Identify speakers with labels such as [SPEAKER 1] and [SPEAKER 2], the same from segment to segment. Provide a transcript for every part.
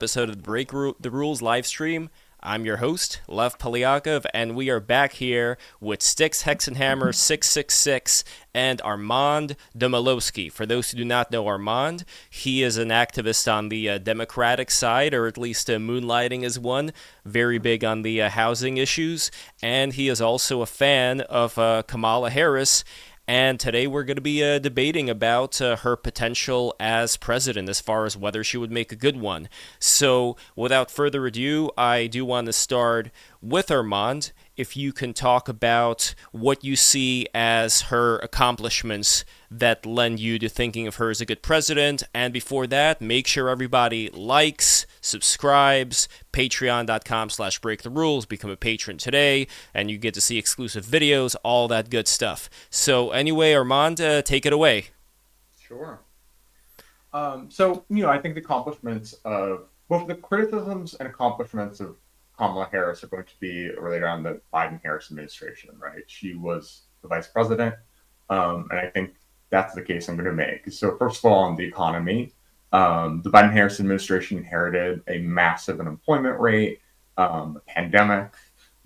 [SPEAKER 1] Episode of the the Rules live stream. I'm your host, Lev Polyakov, and we are back here with Styxhexenhammer666 and Armand Domalewski. For those who do not know Armand, he is an activist on the Democratic side, or at least moonlighting as one, very big on the housing issues, and he is also a fan of Kamala Harris. And today we're going to be debating about her potential as president as far as whether she would make a good one. So, without further ado, I do want to start with Armand. If you can talk about what you see as her accomplishments that lend you to thinking of her as a good president. And before that, make sure everybody likes, subscribes, patreon.com/breaktherules, become a patron today, and you get to see exclusive videos, all that good stuff. So anyway, Armand, take it away.
[SPEAKER 2] Sure. I think the accomplishments of both the criticisms and accomplishments of Kamala Harris are going to be related around the Biden-Harris administration, right? She was the vice president, and I think that's the case I'm going to make. So first of all, on the economy, the Biden-Harris administration inherited a massive unemployment rate, a pandemic,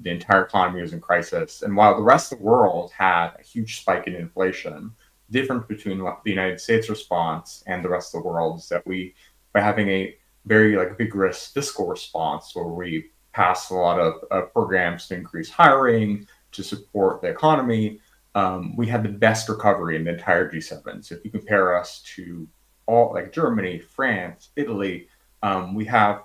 [SPEAKER 2] the entire economy was in crisis. And while the rest of the world had a huge spike in inflation, the difference between the United States response and the rest of the world is that by having a very vigorous fiscal response where we passed a lot of programs to increase hiring, to support the economy, we had the best recovery in the entire G7. So if you compare us to all like Germany, France, Italy, we have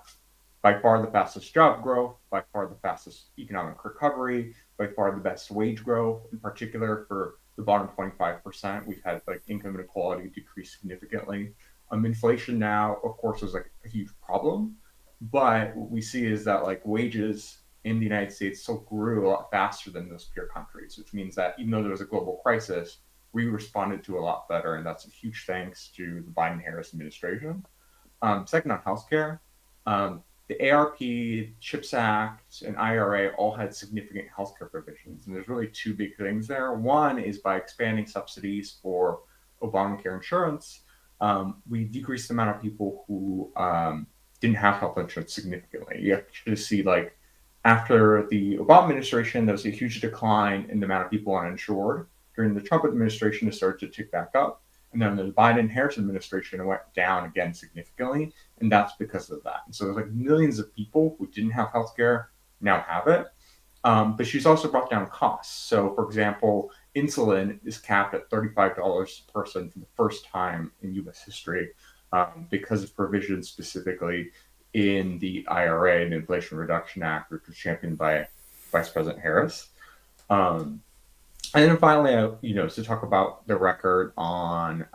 [SPEAKER 2] by far the fastest job growth, by far the fastest economic recovery, by far the best wage growth. In particular, for the bottom 25%, we've had income inequality decrease significantly. Inflation now, of course, is a huge problem, but what we see is that wages in the United States still grew a lot faster than those peer countries, which means that even though there was a global crisis, we responded to a lot better, and that's a huge thanks to the Biden-Harris administration. Second, on healthcare, the ARP, CHIPS Act, and IRA all had significant healthcare provisions, and there's really two big things there. One is by expanding subsidies for Obamacare insurance, we decreased the amount of people who didn't have health insurance significantly. You actually see after the Obama administration, there was a huge decline in the amount of people uninsured. During the Trump administration, it started to tick back up. And then the Biden-Harris administration, it went down again significantly. And that's because of that. And so there's millions of people who didn't have healthcare now have it. But she's also brought down costs. So, for example, insulin is capped at $35 per person for the first time in U.S. history because of provisions specifically in the IRA, the Inflation Reduction Act, which was championed by Vice President Harris. And then finally, to talk about the record on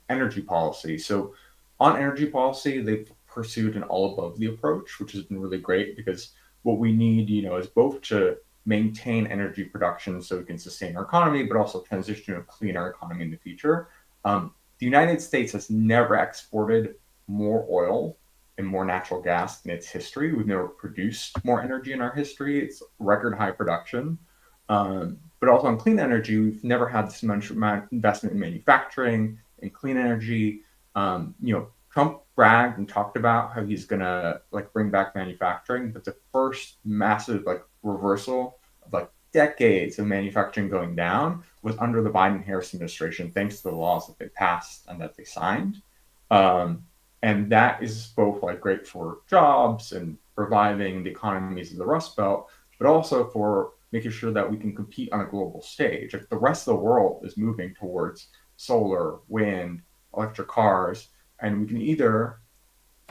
[SPEAKER 2] energy policy. So on energy policy, they've pursued an all above the approach, which has been really great because what we need, is both to maintain energy production so we can sustain our economy, but also transition to a cleaner economy in the future. The United States has never exported more oil and more natural gas in its history. We've never produced more energy in our history. It's record high production. But also in clean energy, we've never had this much investment in manufacturing and clean energy. Trump bragged and talked about how he's gonna bring back manufacturing, but the first massive reversal of decades of manufacturing going down was under the Biden-Harris administration, thanks to the laws that they passed and that they signed. And that is both great for jobs and reviving the economies of the Rust Belt, but also for making sure that we can compete on a global stage. If the rest of the world is moving towards solar, wind, electric cars, and we can either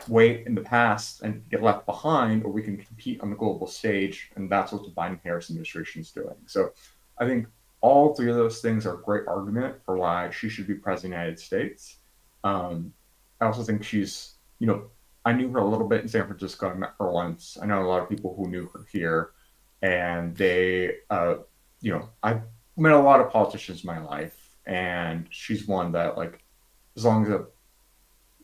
[SPEAKER 2] wait in the past and get left behind, or we can compete on the global stage, and that's what the Biden-Harris administration is doing. So I think all three of those things are a great argument for why she should be president of the United States. I also think she's, I knew her a little bit in San Francisco. I met her once. I know a lot of people who knew her here. And I've met a lot of politicians in my life, and she's one that as long as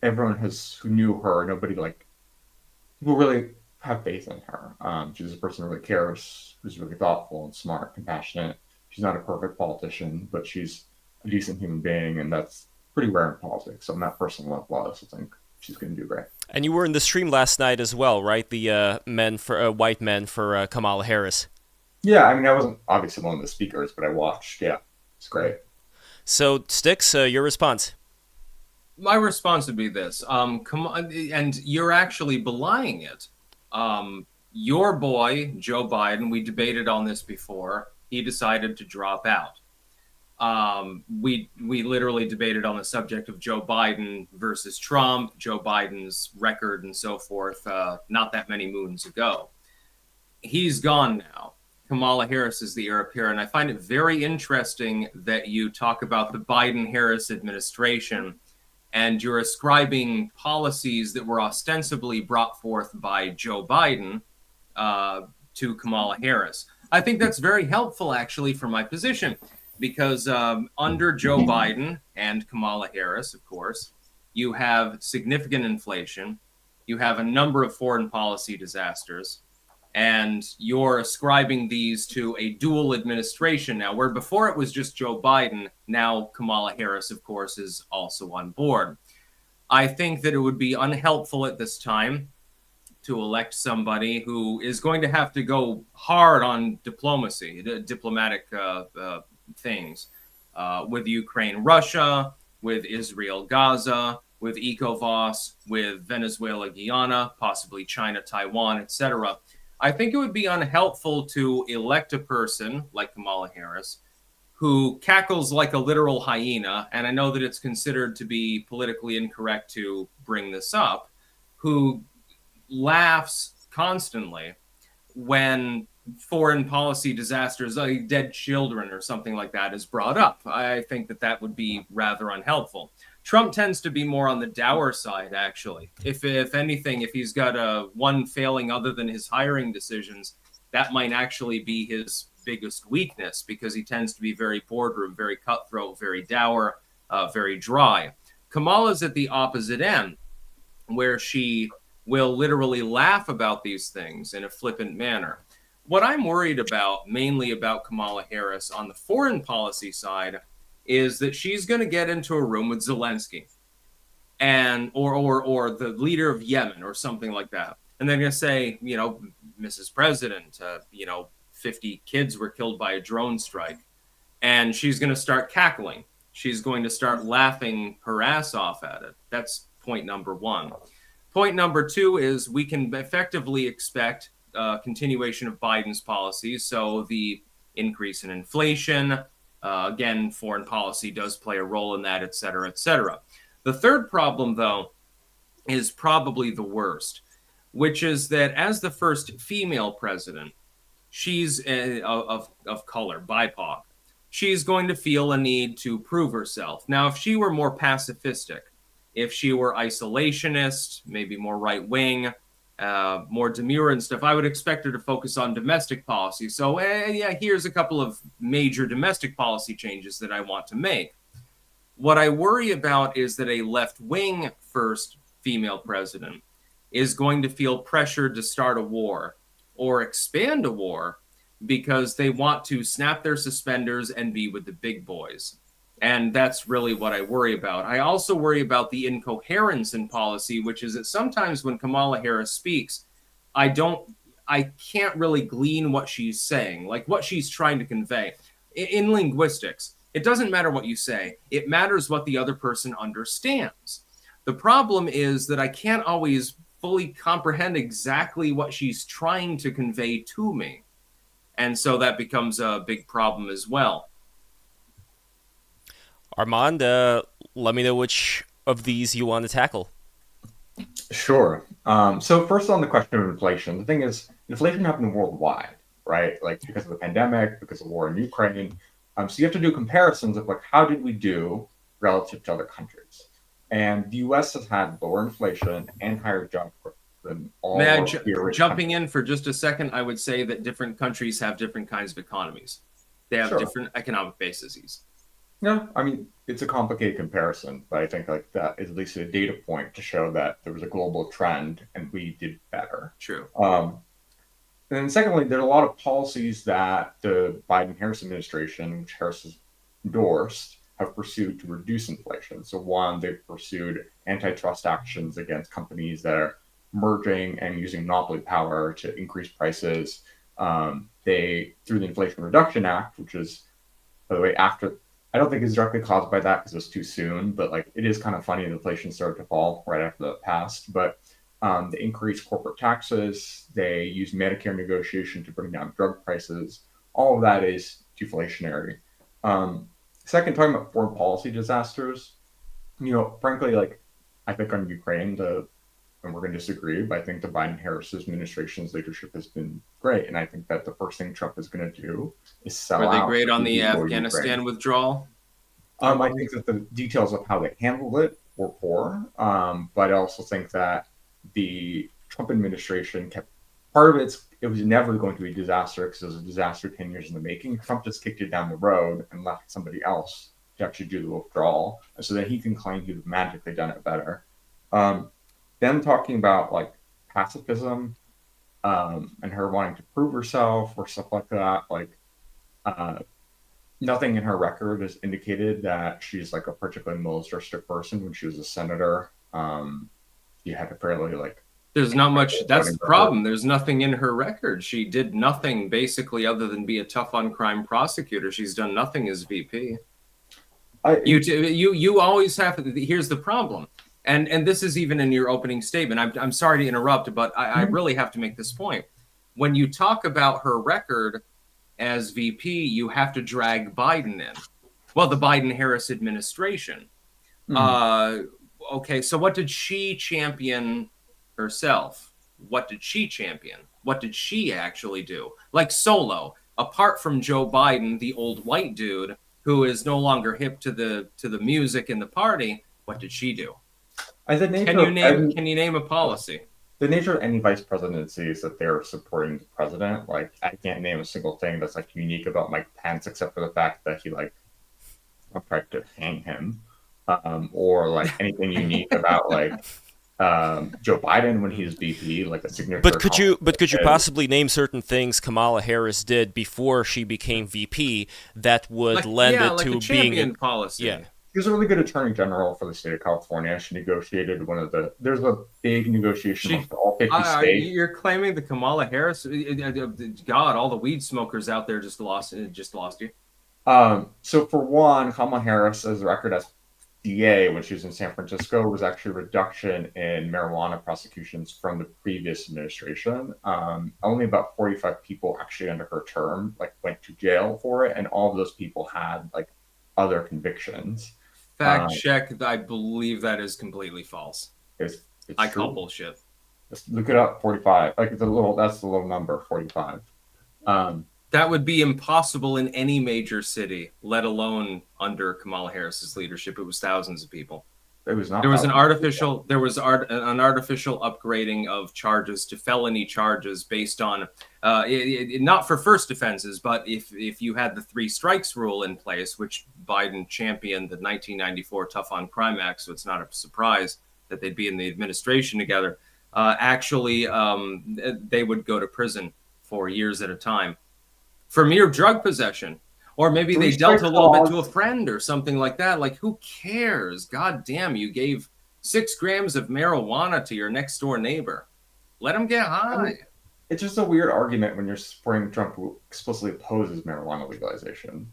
[SPEAKER 2] everyone who knew her, nobody people really have faith in her. She's a person who really cares, who's really thoughtful and smart, compassionate. She's not a perfect politician, but she's a decent human being, and that's pretty rare in politics. So on that personal level, I also think she's going to do great.
[SPEAKER 1] And you were in the stream last night as well, right? The white men for Kamala Harris.
[SPEAKER 2] Yeah, I mean, I wasn't obviously one of the speakers, but I watched. Yeah, it's great.
[SPEAKER 1] So, Styx, your response.
[SPEAKER 3] My response would be this. Come on, and you're actually belying it. Your boy, Joe Biden, we debated on this before. He decided to drop out. We literally debated on the subject of Joe Biden versus Trump, Joe Biden's record and so forth, not that many moons ago. He's gone now. Kamala Harris is the heir apparent. And I find it very interesting that you talk about the Biden-Harris administration and you're ascribing policies that were ostensibly brought forth by Joe Biden to Kamala Harris. I think that's very helpful, actually, for my position, because under Joe Biden and Kamala Harris, of course, you have significant inflation, you have a number of foreign policy disasters, and you're ascribing these to a dual administration now, where before it was just Joe Biden, now Kamala Harris, of course, is also on board. I think that it would be unhelpful at this time to elect somebody who is going to have to go hard on diplomacy, diplomatic things, with Ukraine, Russia, with Israel, Gaza, with ECOWAS, with Venezuela, Guyana, possibly China, Taiwan, etc. I think it would be unhelpful to elect a person like Kamala Harris who cackles like a literal hyena, and I know that it's considered to be politically incorrect to bring this up, who laughs constantly when foreign policy disasters, like dead children or something like that, is brought up. I think that that would be rather unhelpful. Trump tends to be more on the dour side, actually. If anything, if he's got one failing other than his hiring decisions, that might actually be his biggest weakness, because he tends to be very boardroom, very cutthroat, very dour, very dry. Kamala's at the opposite end, where she will literally laugh about these things in a flippant manner. What I'm worried about, mainly about Kamala Harris on the foreign policy side, is that she's going to get into a room with Zelensky and or the leader of Yemen or something like that. And they're going to say, Mrs. President, 50 kids were killed by a drone strike. And she's going to start cackling. She's going to start laughing her ass off at it. That's point number one. Point number two is we can effectively expect continuation of Biden's policies. So the increase in inflation, again, foreign policy does play a role in that, et cetera, et cetera. The third problem, though, is probably the worst, which is that as the first female president, she's of color, BIPOC, she's going to feel a need to prove herself. Now, if she were more pacifistic, if she were isolationist, maybe more right-wing, more demure and stuff, I would expect her to focus on domestic policy. So, here's a couple of major domestic policy changes that I want to make. What I worry about is that a left-wing first female president is going to feel pressured to start a war or expand a war because they want to snap their suspenders and be with the big boys. And that's really what I worry about. I also worry about the incoherence in policy, which is that sometimes when Kamala Harris speaks, I can't really glean what she's saying, like what she's trying to convey. In linguistics, it doesn't matter what you say. It matters what the other person understands. The problem is that I can't always fully comprehend exactly what she's trying to convey to me. And so that becomes a big problem as well.
[SPEAKER 1] Armand, let me know which of these you want to tackle.
[SPEAKER 2] Sure. So first on the question of inflation, the thing is, inflation happened worldwide, right? Like because of the pandemic, because of war in Ukraine. So you have to do comparisons of like, how did we do relative to other countries? And the U.S. has had lower inflation and higher job growth than all
[SPEAKER 3] May I
[SPEAKER 2] jumping
[SPEAKER 3] in for just a second? I would say that different countries have different kinds of economies. They have different economic bases.
[SPEAKER 2] Yeah, I mean, it's a complicated comparison, but I think like that is at least a data point to show that there was a global trend and we did better.
[SPEAKER 3] True.
[SPEAKER 2] And then secondly, there are a lot of policies that the Biden-Harris administration, which Harris has endorsed, have pursued to reduce inflation. So one, they've pursued antitrust actions against companies that are merging and using monopoly power to increase prices. They, through the Inflation Reduction Act, which is, by the way, after, I don't think it's directly caused by that because it was too soon, but like it is kind of funny the inflation started to fall right after that passed. But they increased corporate taxes. They used Medicare negotiation to bring down drug prices. All of that is deflationary. Second, talking about foreign policy disasters, frankly, like I think on Ukraine, and we're going to disagree, but I think the Biden-Harris administration's leadership has been great. And I think that the first thing Trump is going to do is sell out.
[SPEAKER 3] Were they great on the Afghanistan withdrawal?
[SPEAKER 2] I think that the details of how they handled it were poor. But I also think that the Trump administration kept, part of it was never going to be a disaster because it was a disaster 10 years in the making. Trump just kicked it down the road and left somebody else to actually do the withdrawal. And so that he can claim he'd magically done it better. Then talking about like pacifism and her wanting to prove herself or stuff like that, like nothing in her record has indicated that she's like a particularly militaristic person. When she was a senator, you had a fairly like,
[SPEAKER 3] there's not much. That's the problem. There's nothing in her record. She did nothing basically other than be a tough on crime prosecutor. She's done nothing as VP. You always have to. Here's the problem. And this is even in your opening statement. I'm sorry to interrupt, but I really have to make this point. When you talk about her record as VP, you have to drag Biden in. Well, the Biden-Harris administration. Okay, so what did she champion herself? What did she champion? What did she actually do? Like solo, apart from Joe Biden, the old white dude who is no longer hip to the music and the party, what did she do? Can you name a policy?
[SPEAKER 2] The nature of any vice presidency is that they're supporting the president. Like I can't name a single thing that's like unique about Mike Pence, except for the fact that he like tried to hang him, or like anything unique about like Joe Biden when he's VP, like a signature.
[SPEAKER 1] But could you possibly name certain things Kamala Harris did before she became VP that would lend it to
[SPEAKER 3] a champion policy?
[SPEAKER 1] Yeah.
[SPEAKER 2] She was a really good attorney general for the state of California. She negotiated there's a big negotiation for all 50 states.
[SPEAKER 3] You're claiming the Kamala Harris, God, all the weed smokers out there just lost you.
[SPEAKER 2] So for one, Kamala Harris's record as DA when she was in San Francisco was actually a reduction in marijuana prosecutions from the previous administration. Only about 45 people actually under her term went to jail for it, and all of those people had other convictions.
[SPEAKER 3] Fact check. I believe that is completely false.
[SPEAKER 2] It's
[SPEAKER 3] I
[SPEAKER 2] true.
[SPEAKER 3] call bullshit.
[SPEAKER 2] Just look it up. 45. That's the little number. 45.
[SPEAKER 3] That would be impossible in any major city, let alone under Kamala Harris's leadership. It was thousands of people.
[SPEAKER 2] It was not.
[SPEAKER 3] There was an artificial upgrading of charges to felony charges based on not for first offenses, but if you had the 3 strikes rule in place, which Biden championed the 1994 Tough on Crime Act, so it's not a surprise that they'd be in the administration together. They would go to prison for years at a time for mere drug possession. Or maybe they dealt a little bit to a friend or something like that. Like, who cares? God damn, you gave 6 grams of marijuana to your next door neighbor. Let him get high.
[SPEAKER 2] It's just a weird argument when you're supporting Trump who explicitly opposes marijuana legalization.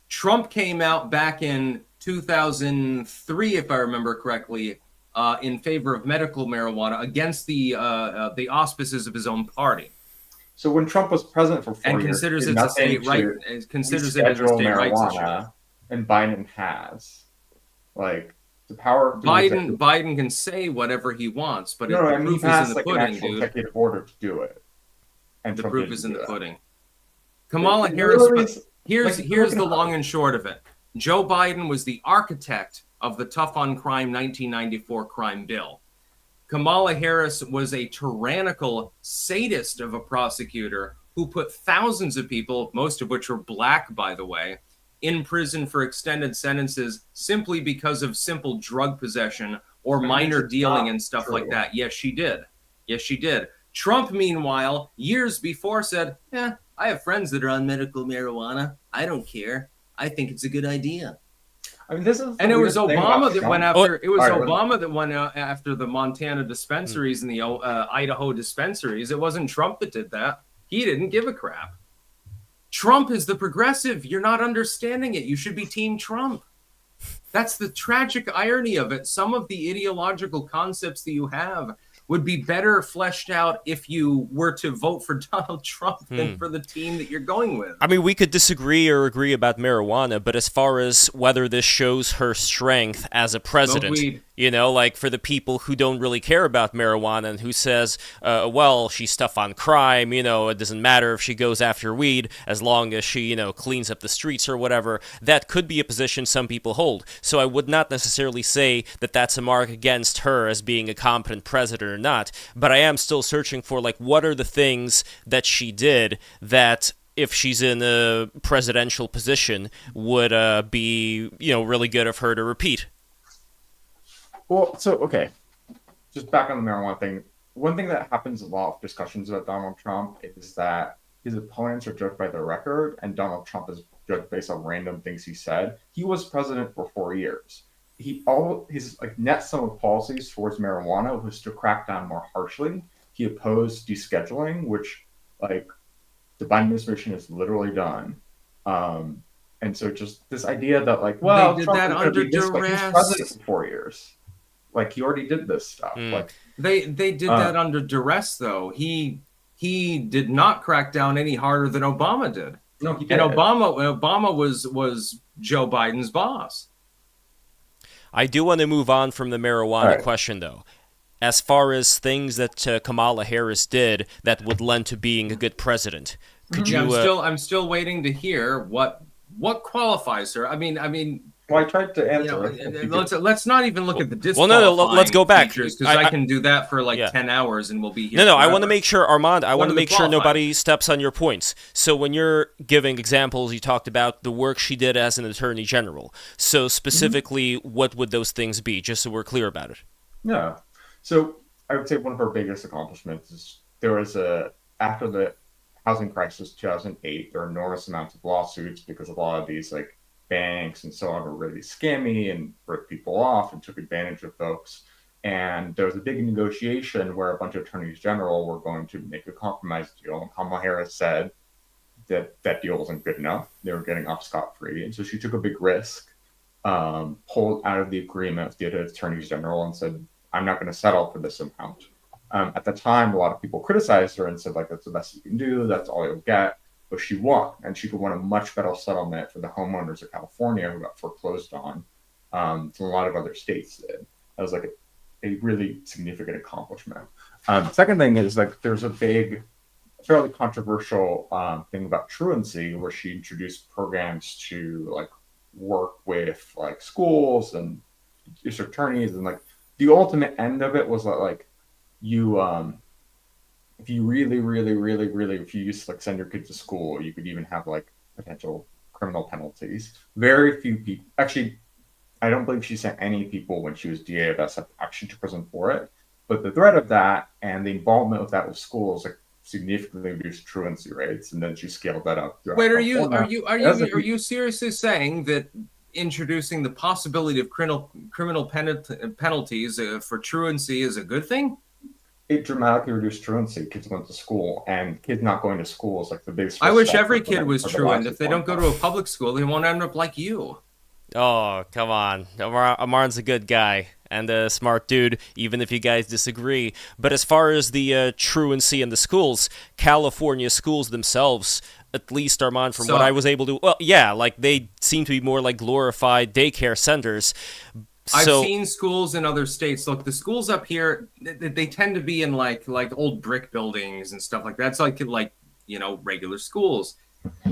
[SPEAKER 3] Trump came out back in 2003, if I remember correctly, in favor of medical marijuana against the auspices of his own party.
[SPEAKER 2] So when Trump was president for 4 years,
[SPEAKER 3] considers it a state right, considers it a state rights issue,
[SPEAKER 2] and Biden has the power.
[SPEAKER 3] Biden can say whatever he wants, but the proof is in the pudding, dude.
[SPEAKER 2] Executive order to do it, and
[SPEAKER 3] the
[SPEAKER 2] Trump
[SPEAKER 3] proof is in the
[SPEAKER 2] that.
[SPEAKER 3] pudding. Kamala Harris. Here's the long and short of it. Joe Biden was the architect of the Tough on Crime 1994 crime bill. Kamala Harris was a tyrannical sadist of a prosecutor who put thousands of people, most of which were black, by the way, in prison for extended sentences simply because of simple drug possession or minor dealing and stuff like that. Yes, she did. Trump, meanwhile, years before said, I have friends that are on medical marijuana. I don't care. I think it's a good idea.
[SPEAKER 2] I mean, this is
[SPEAKER 3] And it was Obama that went after. It was
[SPEAKER 2] Right,
[SPEAKER 3] Obama that went after the Montana dispensaries and the Idaho dispensaries. It wasn't Trump that did that. He didn't give a crap. Trump is the progressive. You're not understanding it. You should be Team Trump. That's the tragic irony of it. Some of the ideological concepts that you have would be better fleshed out if you were to vote for Donald Trump than for the team that you're going with.
[SPEAKER 1] I mean, we could disagree or agree about marijuana, but as far as whether this shows her strength as a president, like for the people who don't really care about marijuana and who says, well, she's tough on crime, it doesn't matter if she goes after weed as long as she, cleans up the streets or whatever, that could be a position some people hold. So I would not necessarily say that that's a mark against her as being a competent president or not, but I am still searching for, what are the things that she did that, if she's in a presidential position, would be, really good of her to repeat.
[SPEAKER 2] Well, so, okay, just back on the marijuana thing. One thing that happens a lot of discussions about Donald Trump is that his opponents are judged by the record, and Donald Trump is judged based on random things he said. He was president for 4 years. His net sum of policies towards marijuana was to crack down more harshly. He opposed descheduling, which the Biden administration has literally done. And so just this idea that
[SPEAKER 3] they did that under duress.
[SPEAKER 2] He's president for 4 years. He already did this stuff.
[SPEAKER 3] They did that under duress, though. He did not crack down any harder than Obama did.
[SPEAKER 2] No, he did.
[SPEAKER 3] And Obama was Joe Biden's boss.
[SPEAKER 1] I do want to move on from the marijuana question, though. As far as things that Kamala Harris did that would lend to being a good president, could you?
[SPEAKER 3] I'm still waiting to hear what qualifies her. I mean.
[SPEAKER 2] Well, I tried to answer.
[SPEAKER 3] Let's not even look at the disqualifying
[SPEAKER 1] let's go back,
[SPEAKER 3] because I can do that for 10 hours and we'll be here.
[SPEAKER 1] No,
[SPEAKER 3] forever.
[SPEAKER 1] I want to make sure, Armand. I want to make sure nobody steps on your points. So when you're giving examples, you talked about the work she did as an attorney general. So specifically, what would those things be? Just so we're clear about it.
[SPEAKER 2] Yeah. So I would say one of her biggest accomplishments is after the housing crisis 2008, there were enormous amounts of lawsuits because a lot of these banks and so on were really scammy and ripped people off and took advantage of folks. And there was a big negotiation where a bunch of attorneys general were going to make a compromise deal. And Kamala Harris said that that deal wasn't good enough. They were getting off scot-free. And so she took a big risk, pulled out of the agreement with the attorneys general and said, I'm not going to settle for this amount. At the time, a lot of people criticized her and said, that's the best you can do. That's all you'll get. But she won, and she could win a much better settlement for the homeowners of California who got foreclosed on than a lot of other states did. That was a really significant accomplishment. Second thing is there's a big, fairly controversial thing about truancy where she introduced programs to work with schools and district attorneys, and the ultimate end of it was that if you really, really, really, really, if you used to send your kids to school, you could even have potential criminal penalties. Very few people, actually, I don't believe she sent any people when she was DA of SF actually to prison for it. But the threat of that and the involvement with that with schools significantly reduced truancy rates, and then she scaled that up.
[SPEAKER 3] Wait, are you seriously saying that introducing the possibility of criminal penalties for truancy is a good thing?
[SPEAKER 2] It dramatically reduced truancy. Kids went to school, and kids not going to school is the biggest.
[SPEAKER 3] I wish every kid was truant. If they don't go to a public school, they won't end up like you.
[SPEAKER 1] Oh, come on. Amar's a good guy and a smart dude, even if you guys disagree. But as far as the truancy in the schools, California schools themselves, at least, Armand, from what I was able to... Well, yeah, they seem to be more like glorified daycare centers.
[SPEAKER 3] I've seen schools in other states. Look, the schools up here, they tend to be in old brick buildings and stuff like that. It's regular schools.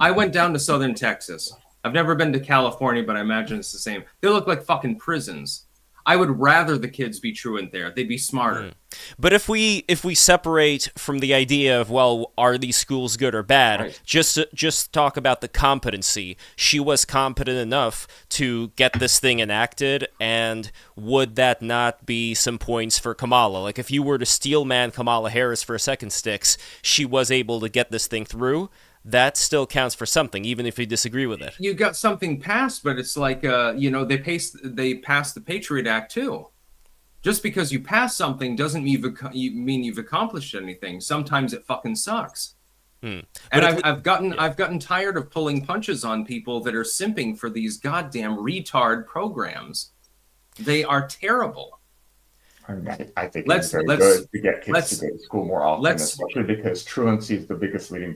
[SPEAKER 3] I went down to southern Texas. I've never been to California, but I imagine it's the same. They look like fucking prisons. I would rather the kids be truant there. They'd be smarter.
[SPEAKER 1] But if we separate from the idea of, well, are these schools good or bad,
[SPEAKER 3] right,
[SPEAKER 1] just talk about the competency. She was competent enough to get this thing enacted, and would that not be some points for Kamala? If you were to steel man Kamala Harris for a second, Styx, she was able to get this thing through. that still counts for something, even if you disagree with it.
[SPEAKER 3] You got something passed, but it's like, they passed the Patriot Act too. Just because you pass something doesn't mean you've accomplished anything. Sometimes it fucking sucks. And I've gotten tired of pulling punches on people that are simping for these goddamn retard programs. They are terrible.
[SPEAKER 2] I think it's very good to get kids to go to school more often, especially because truancy is the biggest leading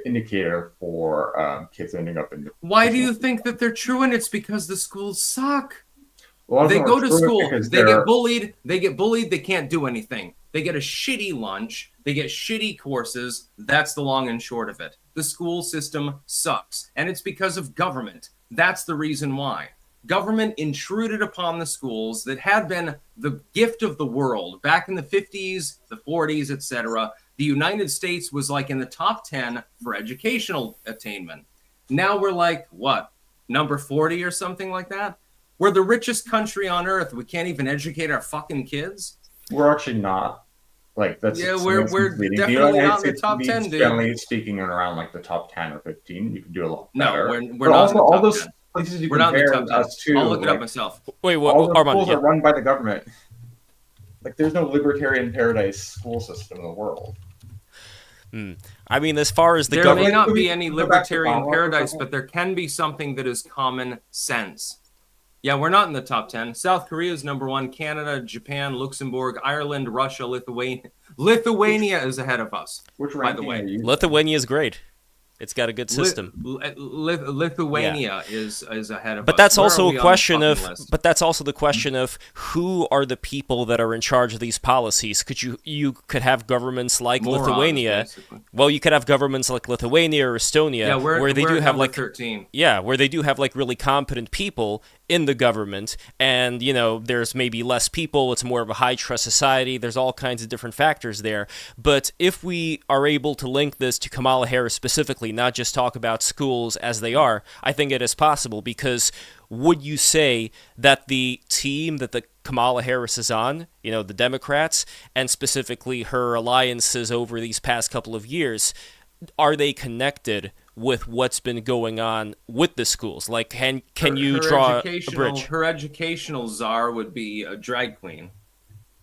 [SPEAKER 2] indicator for kids ending up in.
[SPEAKER 3] Why do you think that they're truant? It's because the schools suck.
[SPEAKER 2] They
[SPEAKER 3] go to school, they get bullied, they can't do anything. They get a shitty lunch, they get shitty courses. That's the long and short of it. The school system sucks, and it's because of government. That's the reason why. Government intruded upon the schools that had been the gift of the world back in the 50s, the 40s, etc. The United States was like in the top 10 for educational attainment. Now we're like, what, number 40 or something like that? We're the richest country on earth. We can't even educate our fucking kids.
[SPEAKER 2] We're actually not. Like, that's
[SPEAKER 3] we're definitely not in the top 10, dude.
[SPEAKER 2] Generally speaking, around like the top 10 or 15, you can do a lot better.
[SPEAKER 3] No, we're not in the top 10. All those
[SPEAKER 2] places you
[SPEAKER 3] we're not in the top 10.
[SPEAKER 2] Us to,
[SPEAKER 3] I'll look it up myself.
[SPEAKER 1] Wait, what?
[SPEAKER 2] All the
[SPEAKER 1] Armand,
[SPEAKER 2] schools are run by the government. Like, there's no libertarian paradise school system in the world.
[SPEAKER 1] I mean, as far as the
[SPEAKER 3] government, there may not be any libertarian paradise, but there can be something that is common sense. Yeah, we're not in the top 10. South Korea is number 1. Canada, Japan, Luxembourg, Ireland, Russia, Lithuania. Lithuania is ahead of us, by the way.
[SPEAKER 1] Lithuania is great. It's got a good system.
[SPEAKER 3] Lithuania is ahead of us.
[SPEAKER 1] But that's also a question of. But that's also the question of who are the people that are in charge of these policies. You could have governments like Lithuania.
[SPEAKER 3] Basically.
[SPEAKER 1] Well, you could have governments like Lithuania or Estonia, where they do have like
[SPEAKER 3] 13.
[SPEAKER 1] Yeah, where they do have like really competent people in the government, and there's maybe less people. It's more of a high trust society. There's all kinds of different factors there. But if we are able to link this to Kamala Harris specifically, not just talk about schools as they are, I think it is possible, because would you say that the team that the Kamala Harris is on, the Democrats, and specifically her alliances over these past couple of years, are they connected with what's been going on with the schools? Like, can you draw a bridge?
[SPEAKER 3] Her educational czar would be a drag queen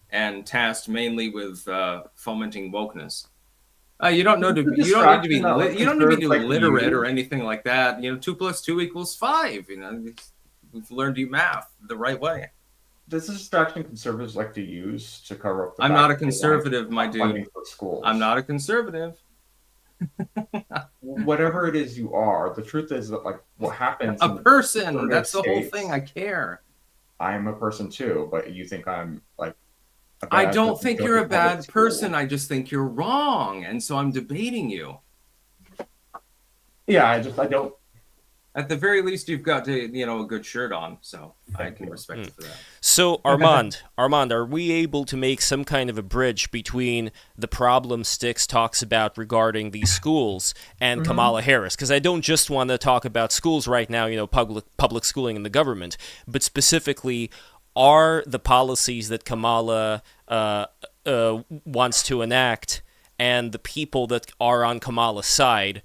[SPEAKER 3] and tasked mainly with fomenting wokeness. You don't need to be literate or anything like that. 2 + 2 = 5. We've learned to do math the right way.
[SPEAKER 2] This is a distraction conservatives like to use to cover up.
[SPEAKER 3] I'm not a conservative, my dude. I'm not a conservative.
[SPEAKER 2] Whatever it is you are, the truth is that like what happens.
[SPEAKER 3] A person. That's the whole thing. I care.
[SPEAKER 2] I'm a person too, but you think I'm like.
[SPEAKER 3] I don't think you're a bad person. I just think you're wrong, and so I'm debating you.
[SPEAKER 2] Yeah, I don't.
[SPEAKER 3] At the very least, you've got to, a good shirt on, so I can respect you for that.
[SPEAKER 1] So, Armand, are we able to make some kind of a bridge between the problem Styx talks about regarding these schools and Kamala Harris? Because I don't just want to talk about schools right now, public schooling in the government, but specifically, are the policies that Kamala wants to enact and the people that are on Kamala's side,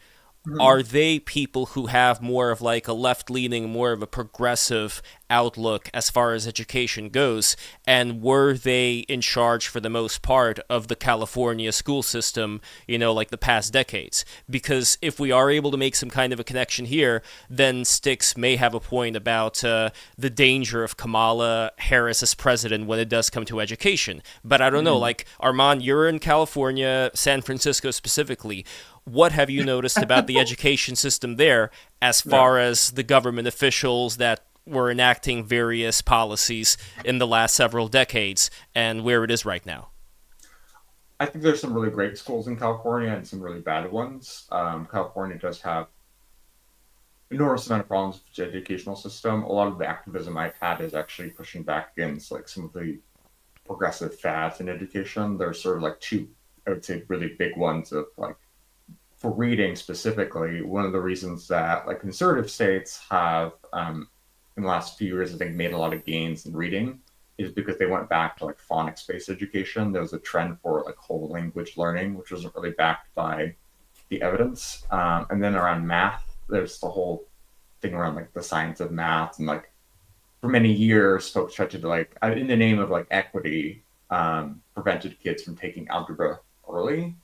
[SPEAKER 1] are they people who have more of like a left-leaning, more of a progressive outlook as far as education goes? And were they in charge for the most part of the California school system, like the past decades? Because if we are able to make some kind of a connection here, then Styx may have a point about the danger of Kamala Harris as president when it does come to education. But I don't know, like, Armand, you're in California, San Francisco specifically. What have you noticed about the education system there as far as the government officials that were enacting various policies in the last several decades and where it is right now?
[SPEAKER 2] I think there's some really great schools in California and some really bad ones. California does have enormous amount of problems with the educational system. A lot of the activism I've had is actually pushing back against like some of the progressive fads in education. There's sort of like 2, I would say, really big ones of like, for reading specifically, one of the reasons that like conservative states have in the last few years, I think, made a lot of gains in reading is because they went back to like phonics-based education. There was a trend for like whole language learning, which wasn't really backed by the evidence. And then around math, there's the whole thing around like the science of math, and like for many years, folks tried to like in the name of like equity, prevented kids from taking algebra early,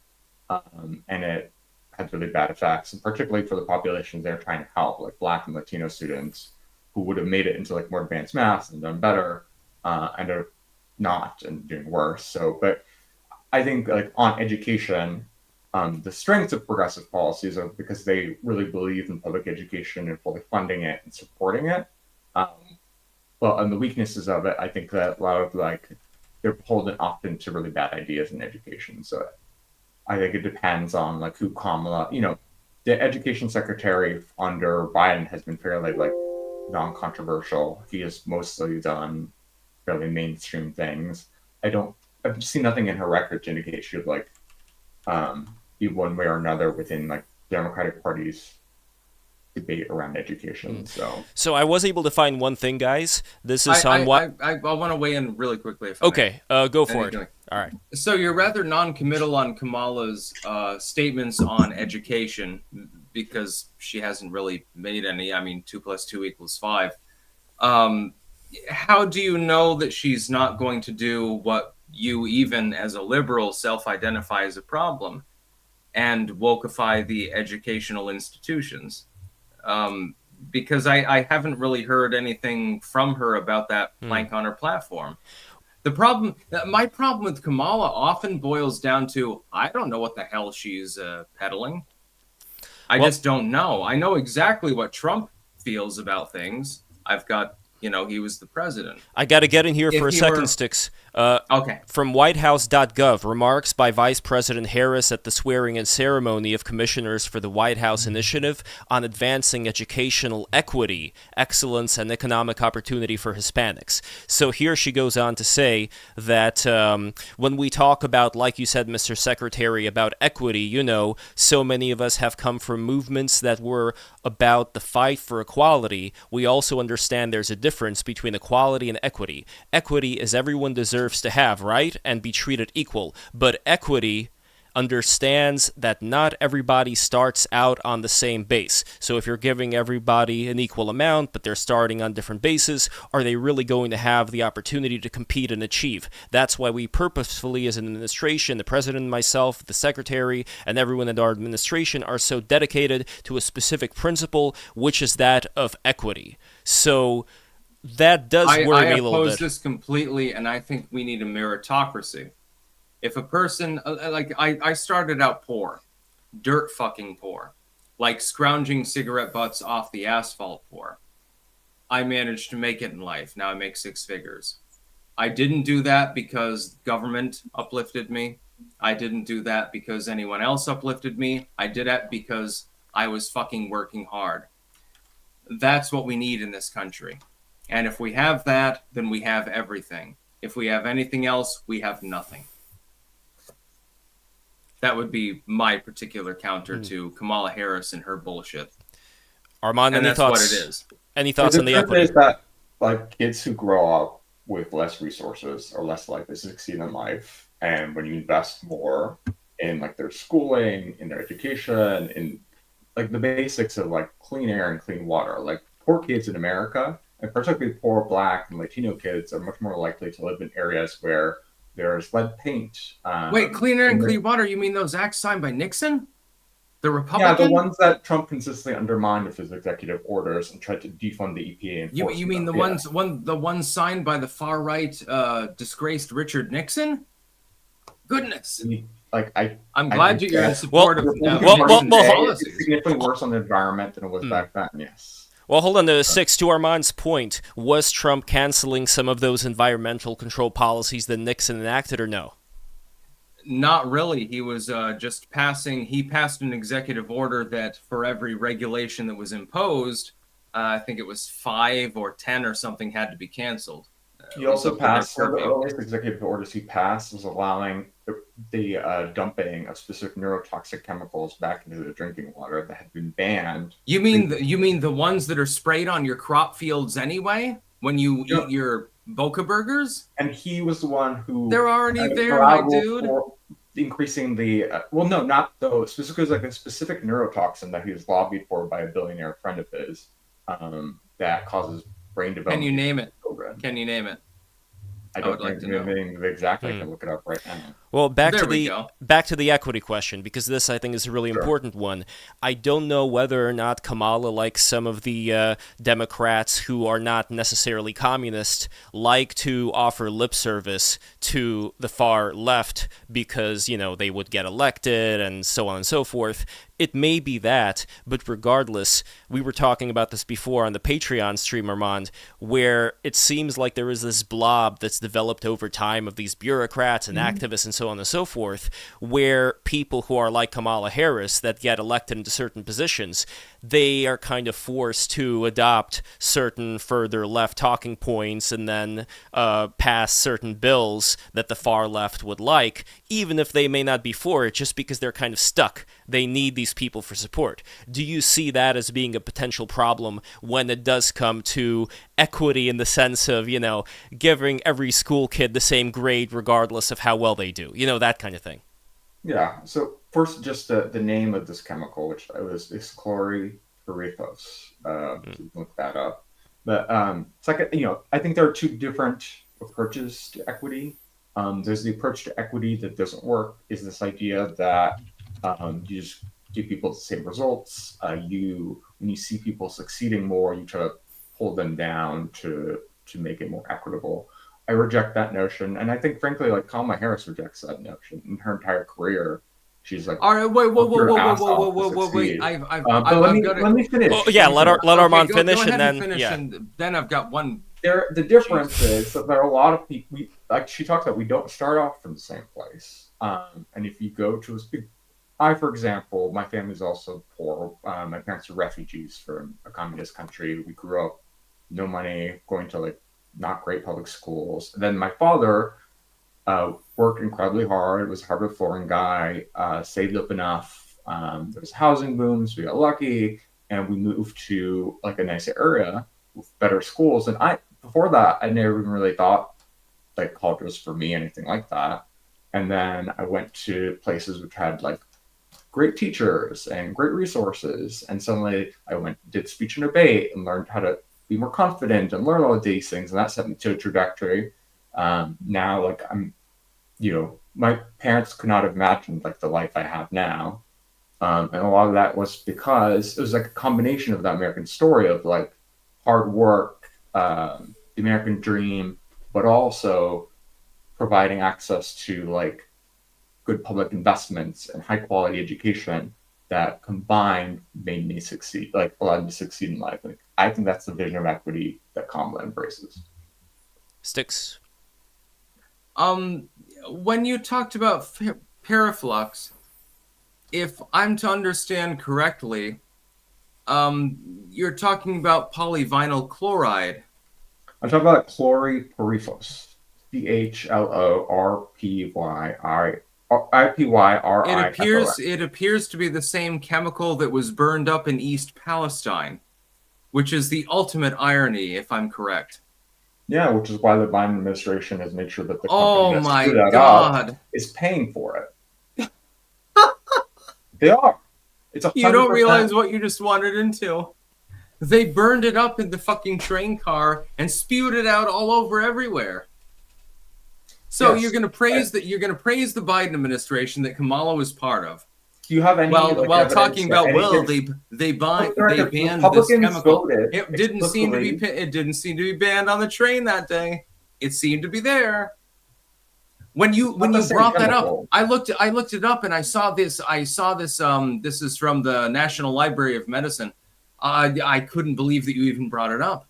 [SPEAKER 2] and it had really bad effects, and particularly for the populations they're trying to help, like Black and Latino students who would have made it into like more advanced math and done better, ended up not and doing worse. So, but I think like on education, the strengths of progressive policies are because they really believe in public education and fully funding it and supporting it. But on the weaknesses of it, I think that a lot of like they're beholden often to really bad ideas in education. So I think it depends on like who Kamala, the education secretary under Biden has been fairly like non-controversial. He has mostly done fairly mainstream things. I've seen nothing in her record to indicate she would like be one way or another within like Democratic Party's debate around education.
[SPEAKER 1] So I was able to find one thing, guys. This is on what
[SPEAKER 3] I want to weigh in really quickly. If I
[SPEAKER 1] okay, go for it. All right.
[SPEAKER 3] So you're rather non-committal on Kamala's statements on education because she hasn't really made any. I mean, 2 + 2 = 5. How do you know that she's not going to do what you, even as a liberal, self-identify as a problem and wokeify the educational institutions? Because I haven't really heard anything from her about that plank on her platform. My problem with Kamala often boils down to, I don't know what the hell she's peddling. I just don't know. I know exactly what Trump feels about things. I've got, he was the president.
[SPEAKER 1] I got to get in here for a second, Styx.
[SPEAKER 3] Okay.
[SPEAKER 1] From whitehouse.gov, remarks by Vice President Harris at the swearing-in ceremony of commissioners for the White House Initiative on Advancing Educational Equity, Excellence, and Economic Opportunity for Hispanics. So here she goes on to say that when we talk about, like you said, Mr. Secretary, about equity, so many of us have come from movements that were about the fight for equality. We also understand there's a difference between equality and equity. Equity is everyone deserves to have, right? And be treated equal. But equity understands that not everybody starts out on the same base. So if you're giving everybody an equal amount, but they're starting on different bases, are they really going to have the opportunity to compete and achieve? That's why we purposefully, as an administration, the president, myself, the secretary, and everyone in our administration are so dedicated to a specific principle, which is that of equity. So that does worry me a little bit.
[SPEAKER 3] I oppose this completely, and I think we need a meritocracy. If a person, I started out poor, dirt fucking poor, like scrounging cigarette butts off the asphalt poor. I managed to make it in life. Now I make 6 figures. I didn't do that because government uplifted me. I didn't do that because anyone else uplifted me. I did it because I was fucking working hard. That's what we need in this country. And if we have that, then we have everything. If we have anything else, we have nothing. That would be my particular counter to Kamala Harris and her bullshit.
[SPEAKER 1] Armand,
[SPEAKER 3] and
[SPEAKER 1] any
[SPEAKER 3] that's
[SPEAKER 1] thoughts?
[SPEAKER 3] What it is.
[SPEAKER 1] Any thoughts on the equity?
[SPEAKER 2] Is that like kids who grow up with less resources are less likely to succeed in life, and when you invest more in like their schooling, in their education, in like the basics of like clean air and clean water, like poor kids in America, and particularly poor Black and Latino kids, are much more likely to live in areas where there's lead paint.
[SPEAKER 3] Wait, clean air and clean water? You mean those acts signed by Nixon? The Republican?
[SPEAKER 2] Yeah, the ones that Trump consistently undermined with his executive orders and tried to defund the EPA.
[SPEAKER 3] You mean the ones signed by the far right, disgraced Richard Nixon? Goodness. I'm glad you're in support of
[SPEAKER 2] it's significantly worse on the environment than it was back then. Yes.
[SPEAKER 1] Well, hold on. 6, to Armand's point, was Trump canceling some of those environmental control policies that Nixon enacted, or no?
[SPEAKER 3] Not really. He was just he passed an executive order that for every regulation that was imposed, I think it was 5 or 10 or something had to be canceled.
[SPEAKER 2] He also passed, one of the earliest executive orders he passed was allowing the dumping of specific neurotoxic chemicals back into the drinking water that had been banned.
[SPEAKER 3] You mean the ones that are sprayed on your crop fields anyway when you eat your Boca burgers?
[SPEAKER 2] And he was the one who
[SPEAKER 3] they're already there, my dude.
[SPEAKER 2] increasing the well, no, not those. Specifically, it was like a specific neurotoxin that he was lobbied for by a billionaire friend of his that causes brain
[SPEAKER 3] Can
[SPEAKER 2] development
[SPEAKER 3] you
[SPEAKER 2] in
[SPEAKER 3] name it?
[SPEAKER 2] children.
[SPEAKER 3] Can you name it?
[SPEAKER 2] I
[SPEAKER 3] I would
[SPEAKER 2] don't
[SPEAKER 3] like to
[SPEAKER 2] know
[SPEAKER 3] know.
[SPEAKER 2] the name exactly. I can look it up right now.
[SPEAKER 1] Well,
[SPEAKER 3] There we go.
[SPEAKER 1] back to the equity question, because this I think is a really
[SPEAKER 2] Sure.
[SPEAKER 1] important one. I don't know whether or not Kamala, like some of the Democrats who are not necessarily communist, like to offer lip service to the far left because, you know, they would get elected and so on and so forth. It may be that, but regardless, we were talking about this before on the Patreon stream, Armand, where it seems like there is this blob that's developed over time of these bureaucrats and activists and so on and so forth, where people who are like Kamala Harris that get elected into certain positions, they are kind of forced to adopt certain further left talking points and then pass certain bills that the far left would like, even if they may not be for it, just because they're kind of stuck. They need these people for support. Do you see that as being a potential problem when it does come to equity in the sense of, you know, giving every school kid the same grade regardless of how well they do? You know, that kind of thing.
[SPEAKER 2] Yeah. So first, just the name of this chemical, which was chlorpyrifos. So you can look that up. But it's like I think there are two different approaches to equity. There's the approach to equity that doesn't work. Is this idea that you just give people the same results. When you see people succeeding more, you try to pull them down to make it more equitable. I reject that notion, and I think, frankly, like Kamala Harris rejects that notion. In her entire career, she's like,
[SPEAKER 3] All right, wait,
[SPEAKER 2] worked her ass off to
[SPEAKER 3] wait.
[SPEAKER 2] succeed.
[SPEAKER 3] But
[SPEAKER 2] let me finish.
[SPEAKER 1] Oh, yeah, let Armand
[SPEAKER 3] go
[SPEAKER 1] finish,
[SPEAKER 3] ahead
[SPEAKER 1] and then
[SPEAKER 3] finish,
[SPEAKER 1] yeah.
[SPEAKER 3] and then I've got one.
[SPEAKER 2] The difference is that there are a lot of people. Like she talks about, we don't start off from the same place. And if you go to for example, my family's also poor. My parents are refugees from a communist country. We grew up no money, going to like not great public schools. And then my father worked incredibly hard, was a hardwood flooring guy, saved up enough. There was housing booms. We got lucky, and we moved to like a nice area with better schools. And before that, I never even really thought like college was for me, anything like that. And then I went to places which had like great teachers and great resources. And suddenly I did speech and debate and learned how to be more confident and learn all of these things. And that set me to a trajectory. Now, like my parents could not have imagined like the life I have now. And a lot of that was because it was like a combination of the American story of like hard work, the American dream, but also providing access to like good public investments and high quality education that combined made me succeed, like allowed me to succeed in life. Like, I think that's the vision of equity that Kamala embraces.
[SPEAKER 1] Styx.
[SPEAKER 3] When you talked about paraflux, if I'm to understand correctly, you're talking about polyvinyl chloride.
[SPEAKER 2] I'm talking about chlorpyrifos. CHLORPYRIPYRIFOS.
[SPEAKER 3] It appears to be the same chemical that was burned up in East Palestine, which is the ultimate irony, if I'm correct.
[SPEAKER 2] Yeah, which is why the Biden administration has made sure that the
[SPEAKER 3] Oh
[SPEAKER 2] company
[SPEAKER 3] my
[SPEAKER 2] that screwed that
[SPEAKER 3] God.
[SPEAKER 2] up is paying for it. They are. It's 100%.
[SPEAKER 3] You don't realize what you just wandered into. They burned it up in the fucking train car and spewed it out all over everywhere. So
[SPEAKER 2] Yes.
[SPEAKER 3] you're gonna praise the Biden administration that Kamala was part of.
[SPEAKER 2] Do you have any?
[SPEAKER 3] While
[SPEAKER 2] evidence
[SPEAKER 3] talking
[SPEAKER 2] that
[SPEAKER 3] about
[SPEAKER 2] anything-
[SPEAKER 3] they banned
[SPEAKER 2] Republicans
[SPEAKER 3] this chemical.
[SPEAKER 2] voted
[SPEAKER 3] It didn't seem to be
[SPEAKER 2] explicitly-
[SPEAKER 3] banned on the train that day. It seemed to be there. When you
[SPEAKER 2] not the same
[SPEAKER 3] brought that up,
[SPEAKER 2] chemical.
[SPEAKER 3] I looked it up and I saw this. This is from the National Library of Medicine. I couldn't believe that you even brought it up.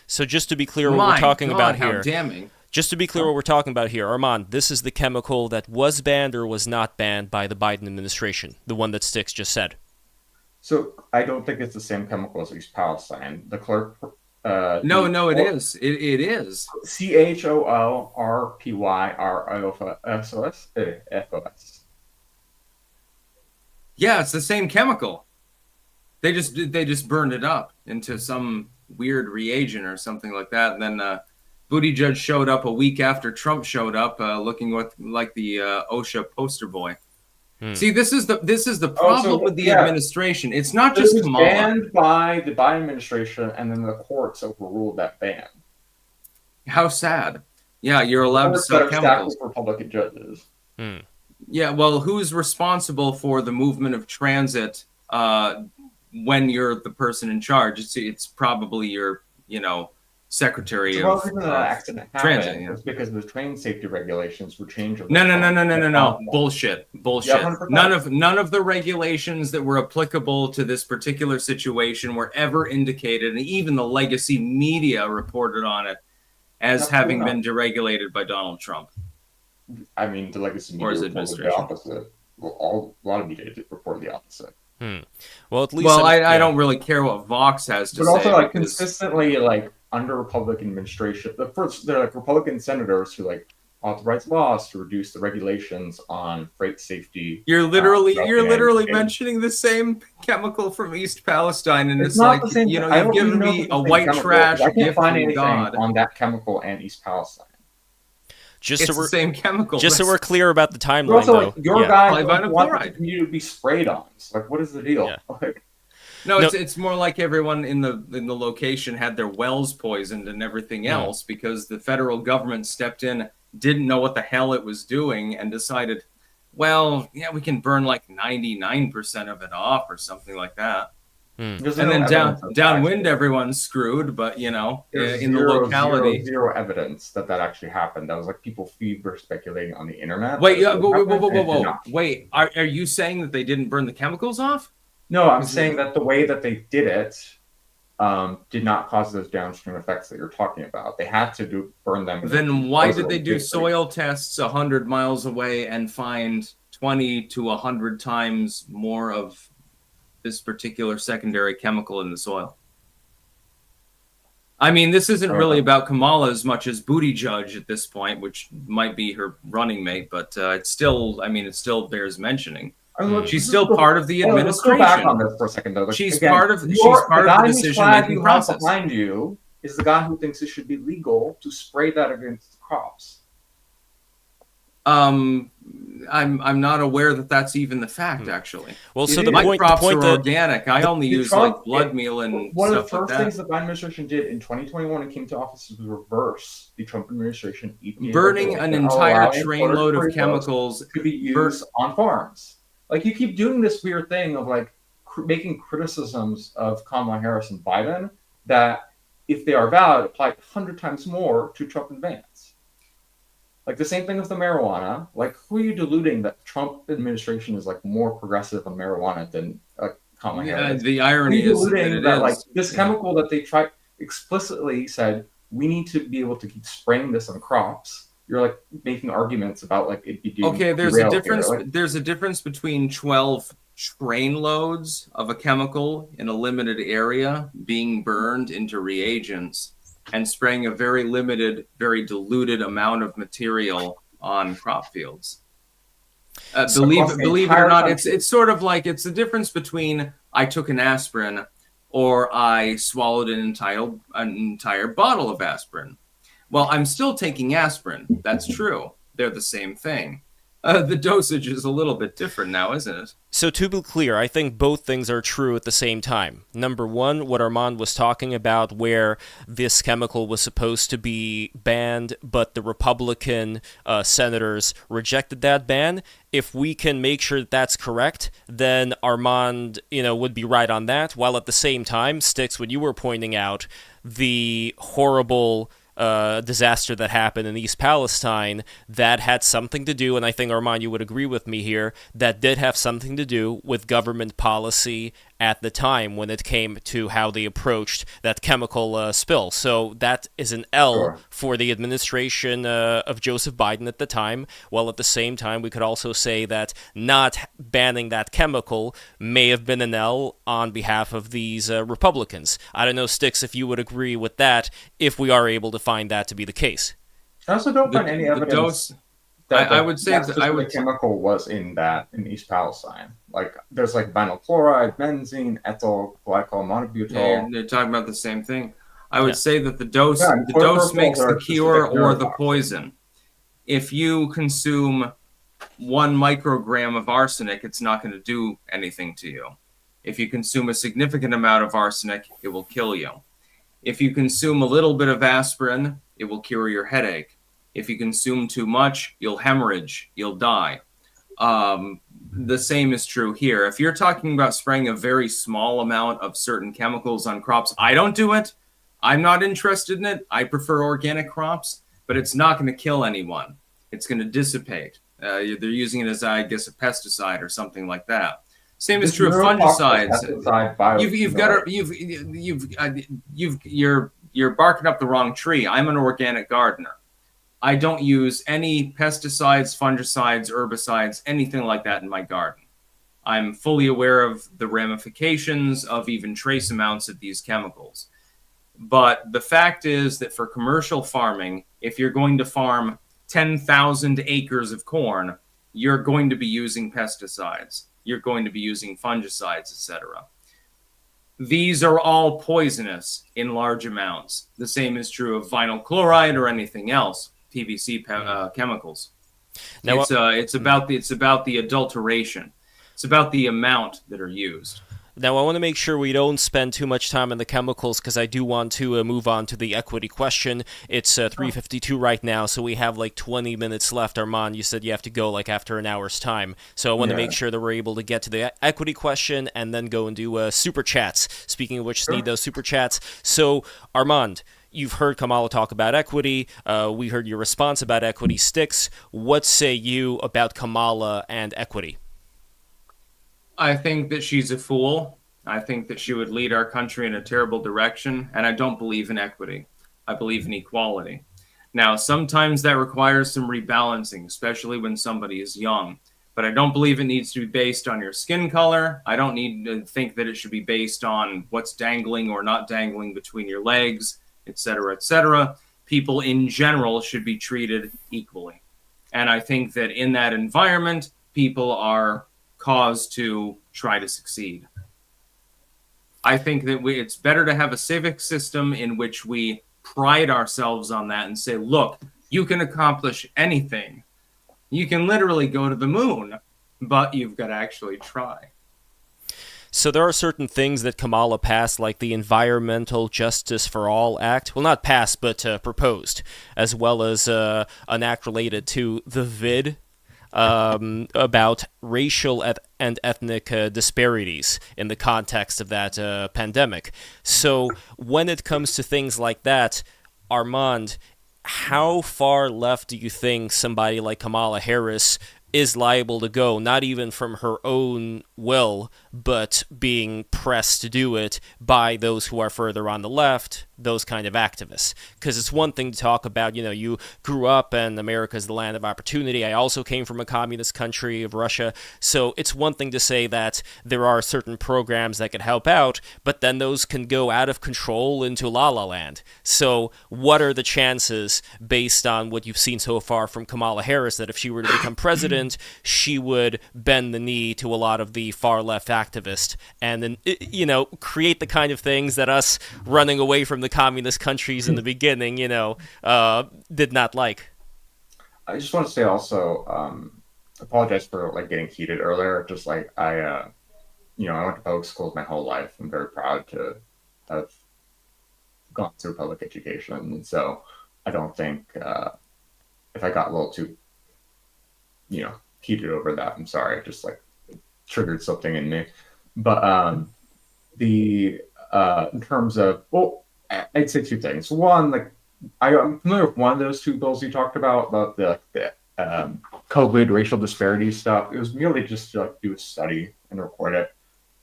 [SPEAKER 1] So just to be clear what
[SPEAKER 3] My
[SPEAKER 1] we're talking
[SPEAKER 3] God,
[SPEAKER 1] about
[SPEAKER 3] how
[SPEAKER 1] here.
[SPEAKER 3] damning.
[SPEAKER 1] Just to be clear what we're talking about here, Armand, this is the chemical that was banned or was not banned by the Biden administration, the one that Styx just said.
[SPEAKER 2] So I don't think it's the same chemical as East Palestine. The clerk.
[SPEAKER 3] No, it is. It is.
[SPEAKER 2] CHOLRPYRIFOS.
[SPEAKER 3] Yeah, it's the same chemical. They just burned it up into some weird reagent or something like that, and then Buttigieg showed up a week after Trump showed up, looking like the OSHA poster boy. See, this is the problem with the administration. It's not just Kamala.
[SPEAKER 2] It was banned by the Biden administration, and then the courts overruled that ban.
[SPEAKER 3] How sad. Yeah, you're allowed to sell chemicals.
[SPEAKER 2] Republican judges.
[SPEAKER 3] Yeah, well, who's responsible for the movement of transit when you're the person in charge? It's probably your, Secretary of
[SPEAKER 2] accident
[SPEAKER 3] Transit.
[SPEAKER 2] It's because the train safety regulations were changed.
[SPEAKER 3] No. Bullshit. None of the regulations that were applicable to this particular situation were ever indicated, and even the legacy media reported on it as having been deregulated by Donald Trump.
[SPEAKER 2] I mean, the legacy media reported the opposite. Well, a lot of media reported the opposite.
[SPEAKER 1] Well, at least.
[SPEAKER 3] Well, I don't really care what Vox has to say.
[SPEAKER 2] But also, consistently, under Republican administration, they're Republican senators who authorize laws to reduce the regulations on freight safety.
[SPEAKER 3] You're literally mentioning the same chemical from East Palestine, and it's like, you've given me a white trash gift from God
[SPEAKER 2] on that chemical and East Palestine.
[SPEAKER 3] It's the same chemical.
[SPEAKER 1] Just so we're clear about the timeline,
[SPEAKER 2] also, your guy wants you to be sprayed on. So, what is the deal?
[SPEAKER 1] Yeah.
[SPEAKER 3] No, it's more like everyone in the location had their wells poisoned and everything else because the federal government stepped in, didn't know what the hell it was doing, and decided, well, yeah, we can burn 99% of it off or something like that. And then downwind, everyone's screwed. But in the locality,
[SPEAKER 2] zero evidence that actually happened. That was people fever speculating on the internet.
[SPEAKER 3] Wait, wait, are you saying that they didn't burn the chemicals off?
[SPEAKER 2] No, I'm saying that the way that they did it did not cause those downstream effects that you're talking about. They had to burn them.
[SPEAKER 3] Then why did they do soil tests 100 miles away and find 20 to 100 times more of this particular secondary chemical in the soil? I mean, this isn't really about Kamala as much as Buttigieg at this point, which might be her running mate, but it still bears mentioning. She's still part of the administration.
[SPEAKER 2] Let's go back on this for a second, though.
[SPEAKER 3] She's part of the decision-making process.
[SPEAKER 2] Behind you is the guy who thinks it should be legal to spray that against crops.
[SPEAKER 3] I'm not aware that that's even the fact, actually.
[SPEAKER 1] Well, so
[SPEAKER 3] my crops are organic. I only use blood meal and
[SPEAKER 2] one of the
[SPEAKER 3] stuff like
[SPEAKER 2] first
[SPEAKER 3] that.
[SPEAKER 2] things the Biden administration did in 2021 and came to office was reverse the Trump administration
[SPEAKER 3] burning an entire trainload of chemicals
[SPEAKER 2] to be used on farms. You keep doing this weird thing of making criticisms of Kamala Harris and Biden that, if they are valid, apply 100 times more to Trump and Vance. The same thing with the marijuana. Who are you deluding that Trump administration is more progressive on marijuana than Kamala Harris?
[SPEAKER 3] The irony is that
[SPEAKER 2] this chemical that they explicitly said we need to be able to keep spraying this on crops. You're making arguments about it be
[SPEAKER 3] okay. There's a difference. There's a difference between 12 train loads of a chemical in a limited area being burned into reagents and spraying a very limited, very diluted amount of material on crop fields. Believe it or not, it's sort of it's the difference between I took an aspirin or I swallowed an entire bottle of aspirin. Well, I'm still taking aspirin. That's true. They're the same thing. The dosage is a little bit different now, isn't it?
[SPEAKER 1] So to be clear, I think both things are true at the same time. Number one, what Armand was talking about, where this chemical was supposed to be banned, but the Republican senators rejected that ban. If we can make sure that that's correct, then Armand, would be right on that. While at the same time, Styx, what you were pointing out, the horrible disaster that happened in East Palestine, that had something to do, and I think, Armand, you would agree with me here, that did have something to do with government policy at the time when it came to how they approached that chemical spill. So that is an L for the administration of Joseph Biden at the time, while at the same time we could also say that not banning that chemical may have been an L on behalf of these Republicans. I don't know, Styx, if you would agree with that, if we are able to find that to be the case.
[SPEAKER 2] I also don't find any evidence that
[SPEAKER 3] I would say that
[SPEAKER 2] the chemical was in East Palestine. There's vinyl chloride, benzene, ethyl glycol monobutol.
[SPEAKER 3] They're talking about the same thing. I would say that the dose makes the cure or the poison. If you consume 1 microgram of arsenic, it's not going to do anything to you. If you consume a significant amount of arsenic, it will kill you. If you consume a little bit of aspirin, it will cure your headache. If you consume too much, you'll hemorrhage, you'll die. The same is true here. If you're talking about spraying a very small amount of certain chemicals on crops, I don't do it. I'm not interested in it. I prefer organic crops, but it's not going to kill anyone. It's going to dissipate. They're using it as, I guess, a pesticide or something like that. Same is true of fungicides. You're barking up the wrong tree. I'm an organic gardener. I don't use any pesticides, fungicides, herbicides, anything like that in my garden. I'm fully aware of the ramifications of even trace amounts of these chemicals. But the fact is that for commercial farming, if you're going to farm 10,000 acres of corn, you're going to be using pesticides. You're going to be using fungicides, etc. These are all poisonous in large amounts. The same is true of vinyl chloride or anything else, PVC chemicals. Now, it's about the adulteration. It's about the amount that are used.
[SPEAKER 1] Now, I want to make sure we don't spend too much time on the chemicals because I do want to move on to the equity question. It's 3:52 right now, so we have like 20 minutes left. Armand, you said you have to go like after an hour's time. So I want to make sure that we're able to get to the equity question and then go and do super chats. Speaking of which, need those super chats. So, Armand, you've heard Kamala talk about equity. We heard your response about equity. Styx, what say you about Kamala and equity?
[SPEAKER 3] I think that she's a fool. I think that she would lead our country in a terrible direction, and I don't believe in equity. I believe in equality. Now, sometimes that requires some rebalancing, especially when somebody is young. But I don't believe it needs to be based on your skin color. I don't need to think that it should be based on what's dangling or not dangling between your legs, etc., etc. People in general should be treated equally. And I think that in that environment, people are cause to try to succeed. I think that it's better to have a civic system in which we pride ourselves on that and say, look, you can accomplish anything. You can literally go to the moon, but you've got to actually try.
[SPEAKER 1] So there are certain things that Kamala passed, like the Environmental Justice for All Act. Well, not passed, but proposed, as well as an act related to the VID, about racial and ethnic disparities in the context of that pandemic. So when it comes to things like that, Armand, how far left do you think somebody like Kamala Harris is liable to go, not even from her own will, but being pressed to do it by those who are further on the left, those kind of activists? Because it's one thing to talk about, you grew up and America's the land of opportunity. I also came from a communist country of Russia. So it's one thing to say that there are certain programs that could help out, but then those can go out of control into La La Land. So what are the chances, based on what you've seen so far from Kamala Harris, that if she were to become president, she would bend the knee to a lot of the far left activists and then, create the kind of things that us running away from the communist countries in the beginning, did not like?
[SPEAKER 2] I just want to say also, apologize for getting heated earlier. Just I went to public schools my whole life. I'm very proud to have gone through public education, and so I don't think if I got a little too heated over that, I'm sorry. It just triggered something in me. But in terms of, I'd say two things. One, I'm familiar with one of those two bills you talked about the COVID racial disparities stuff. It was merely just to do a study and report it.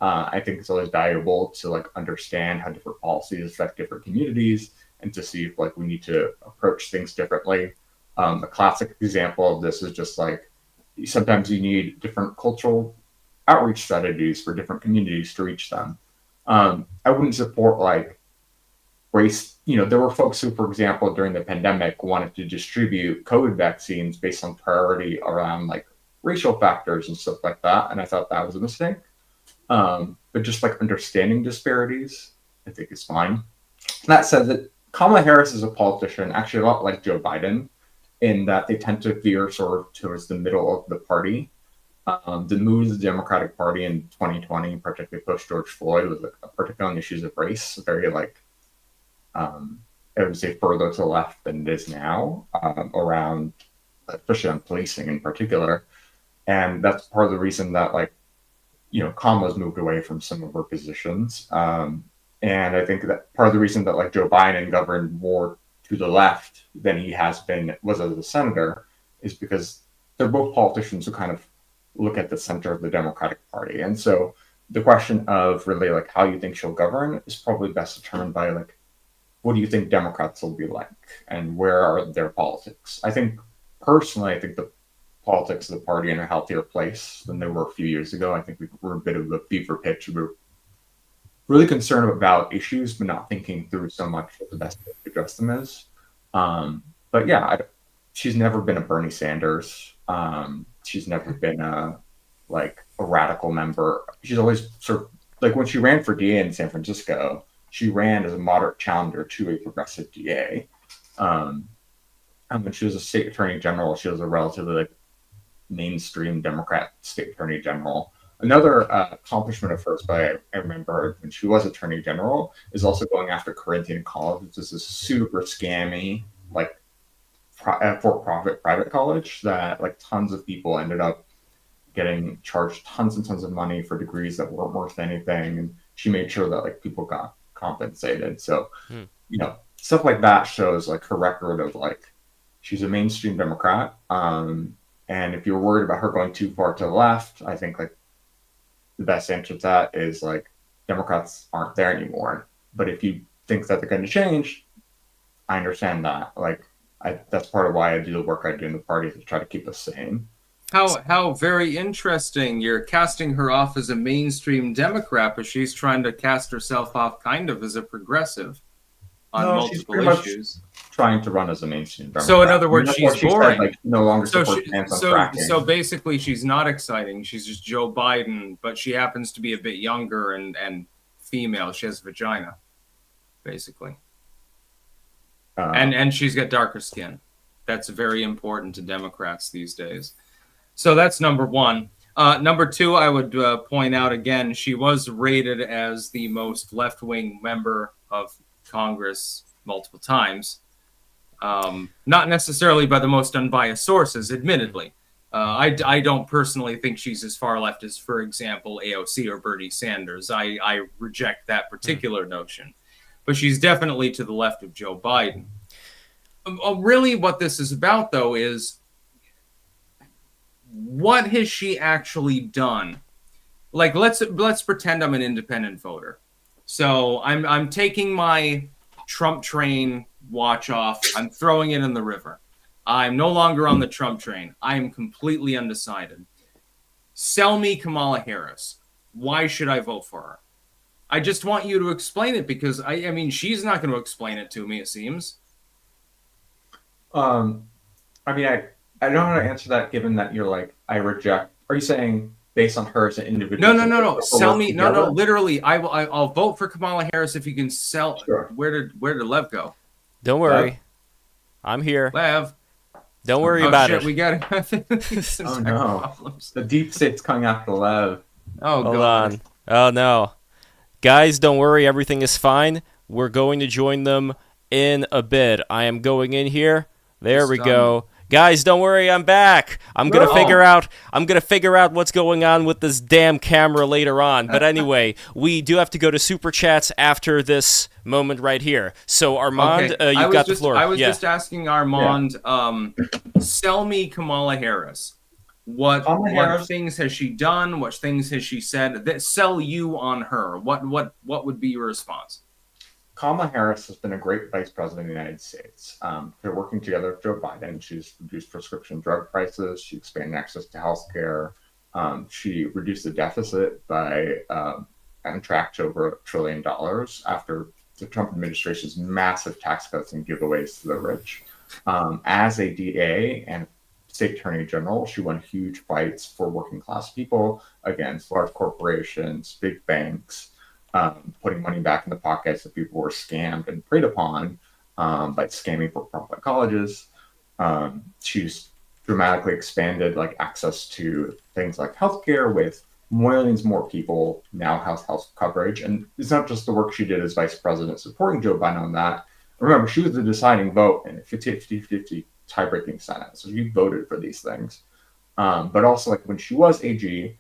[SPEAKER 2] I think it's always valuable to understand how different policies affect different communities and to see if we need to approach things differently. A classic example of this is just sometimes you need different cultural outreach strategies for different communities to reach them. I wouldn't support race. There were folks who, for example, during the pandemic wanted to distribute COVID vaccines based on priority around racial factors and stuff like that. And I thought that was a mistake. But just understanding disparities, I think is fine. That said, that Kamala Harris is a politician, actually a lot like Joe Biden, in that they tend to veer sort of towards the middle of the party. The move of the Democratic Party in 2020, particularly post George Floyd, was particularly on issues of race, very like I would say further to the left than it is now, around especially on policing in particular, and that's part of the reason that Kamala's moved away from some of her positions. And I think that part of the reason that Joe Biden governed more to the left than he was as a senator is because they're both politicians who kind of look at the center of the Democratic Party. And so the question of really how you think she'll govern is probably best determined by what do you think Democrats will be like and where are their politics? I think personally, I think the politics of the party are in a healthier place than they were a few years ago. I think we were a bit of a fever pitch. We were really concerned about issues, but not thinking through so much what the best way to address them is. But yeah, she's never been a Bernie Sanders. She's never been a radical member. She's always sort of when she ran for DA in San Francisco, she ran as a moderate challenger to a progressive DA. And when she was a state attorney general, she was a relatively mainstream Democrat state attorney general. Another accomplishment of hers, but I remember when she was attorney general, is also going after Corinthian College, which is a super scammy, for-profit private college that tons of people ended up getting charged tons and tons of money for degrees that weren't worth anything. And she made sure that people got compensated. So, stuff like that shows her record of she's a mainstream Democrat. And if you're worried about her going too far to the left, I think the best answer to that is Democrats aren't there anymore. But if you think that they're going to change, I understand that. That's part of why I do the work I do in the party to try to keep us sane.
[SPEAKER 3] How very interesting. You're casting her off as a mainstream Democrat, but she's trying to cast herself off kind of as a progressive on multiple issues.
[SPEAKER 2] Trying to run as a mainstream Democrat.
[SPEAKER 3] So in other words, she's boring.
[SPEAKER 2] Said, no longer supports bans on fracking.
[SPEAKER 3] So basically, she's not exciting. She's just Joe Biden, but she happens to be a bit younger and female. She has a vagina, basically, and she's got darker skin. That's very important to Democrats these days. So that's number one. Number two, I would point out again, she was rated as the most left-wing member of Congress multiple times. Not necessarily by the most unbiased sources, admittedly. I don't personally think she's as far left as, for example, AOC or Bernie Sanders. I reject that particular notion. But she's definitely to the left of Joe Biden. Really what this is about, though, is what has she actually done? Let's pretend I'm an independent voter. So I'm taking my Trump train watch off. I'm throwing it in the river. I'm no longer on the Trump train. I am completely undecided. Sell me Kamala Harris. Why should I vote for her? I just want you to explain it because I mean she's not going to explain it to me, it seems.
[SPEAKER 2] I don't know how to answer that given that you're I reject. Are you saying based on her as an individual?
[SPEAKER 3] No. Sell me. No. Literally, I'll vote for Kamala Harris if you can sell.
[SPEAKER 2] Sure.
[SPEAKER 3] Where did Lev go?
[SPEAKER 1] Don't worry.
[SPEAKER 2] Lev?
[SPEAKER 1] I'm here.
[SPEAKER 3] Lev.
[SPEAKER 1] Don't worry about it.
[SPEAKER 3] We got some
[SPEAKER 2] oh no.
[SPEAKER 3] problems.
[SPEAKER 2] The deep state's coming after Lev.
[SPEAKER 3] Oh,
[SPEAKER 1] Hold
[SPEAKER 3] God.
[SPEAKER 1] on. Oh no. Guys, don't worry. Everything is fine. We're going to join them in a bit. I am going in here. There we go. Guys, don't worry, I'm back. I'm gonna figure out what's going on with this damn camera later on. But anyway, we do have to go to Super Chats after this moment right here. So Armand, you've got the floor.
[SPEAKER 3] I was just asking Armand, sell me Kamala Harris. What things has she done? What things has she said that sell you on her? What would be your response?
[SPEAKER 2] Kamala Harris has been a great vice president of the United States. They're working together with Joe Biden. She's reduced prescription drug prices. She expanded access to health care. She reduced the deficit by on track to over $1 trillion after the Trump administration's massive tax cuts and giveaways to the rich. As a DA and state attorney general, she won huge fights for working class people against large corporations, big banks. putting money back in the pockets of people who were scammed and preyed upon by scamming for-profit colleges. She's dramatically expanded like access to things like healthcare, with millions more people now have health coverage. And it's not just the work she did as vice president supporting Joe Biden on that. Remember, she was the deciding vote in a 50-50 tie-breaking Senate, so she voted for these things. But also, like when she was AG,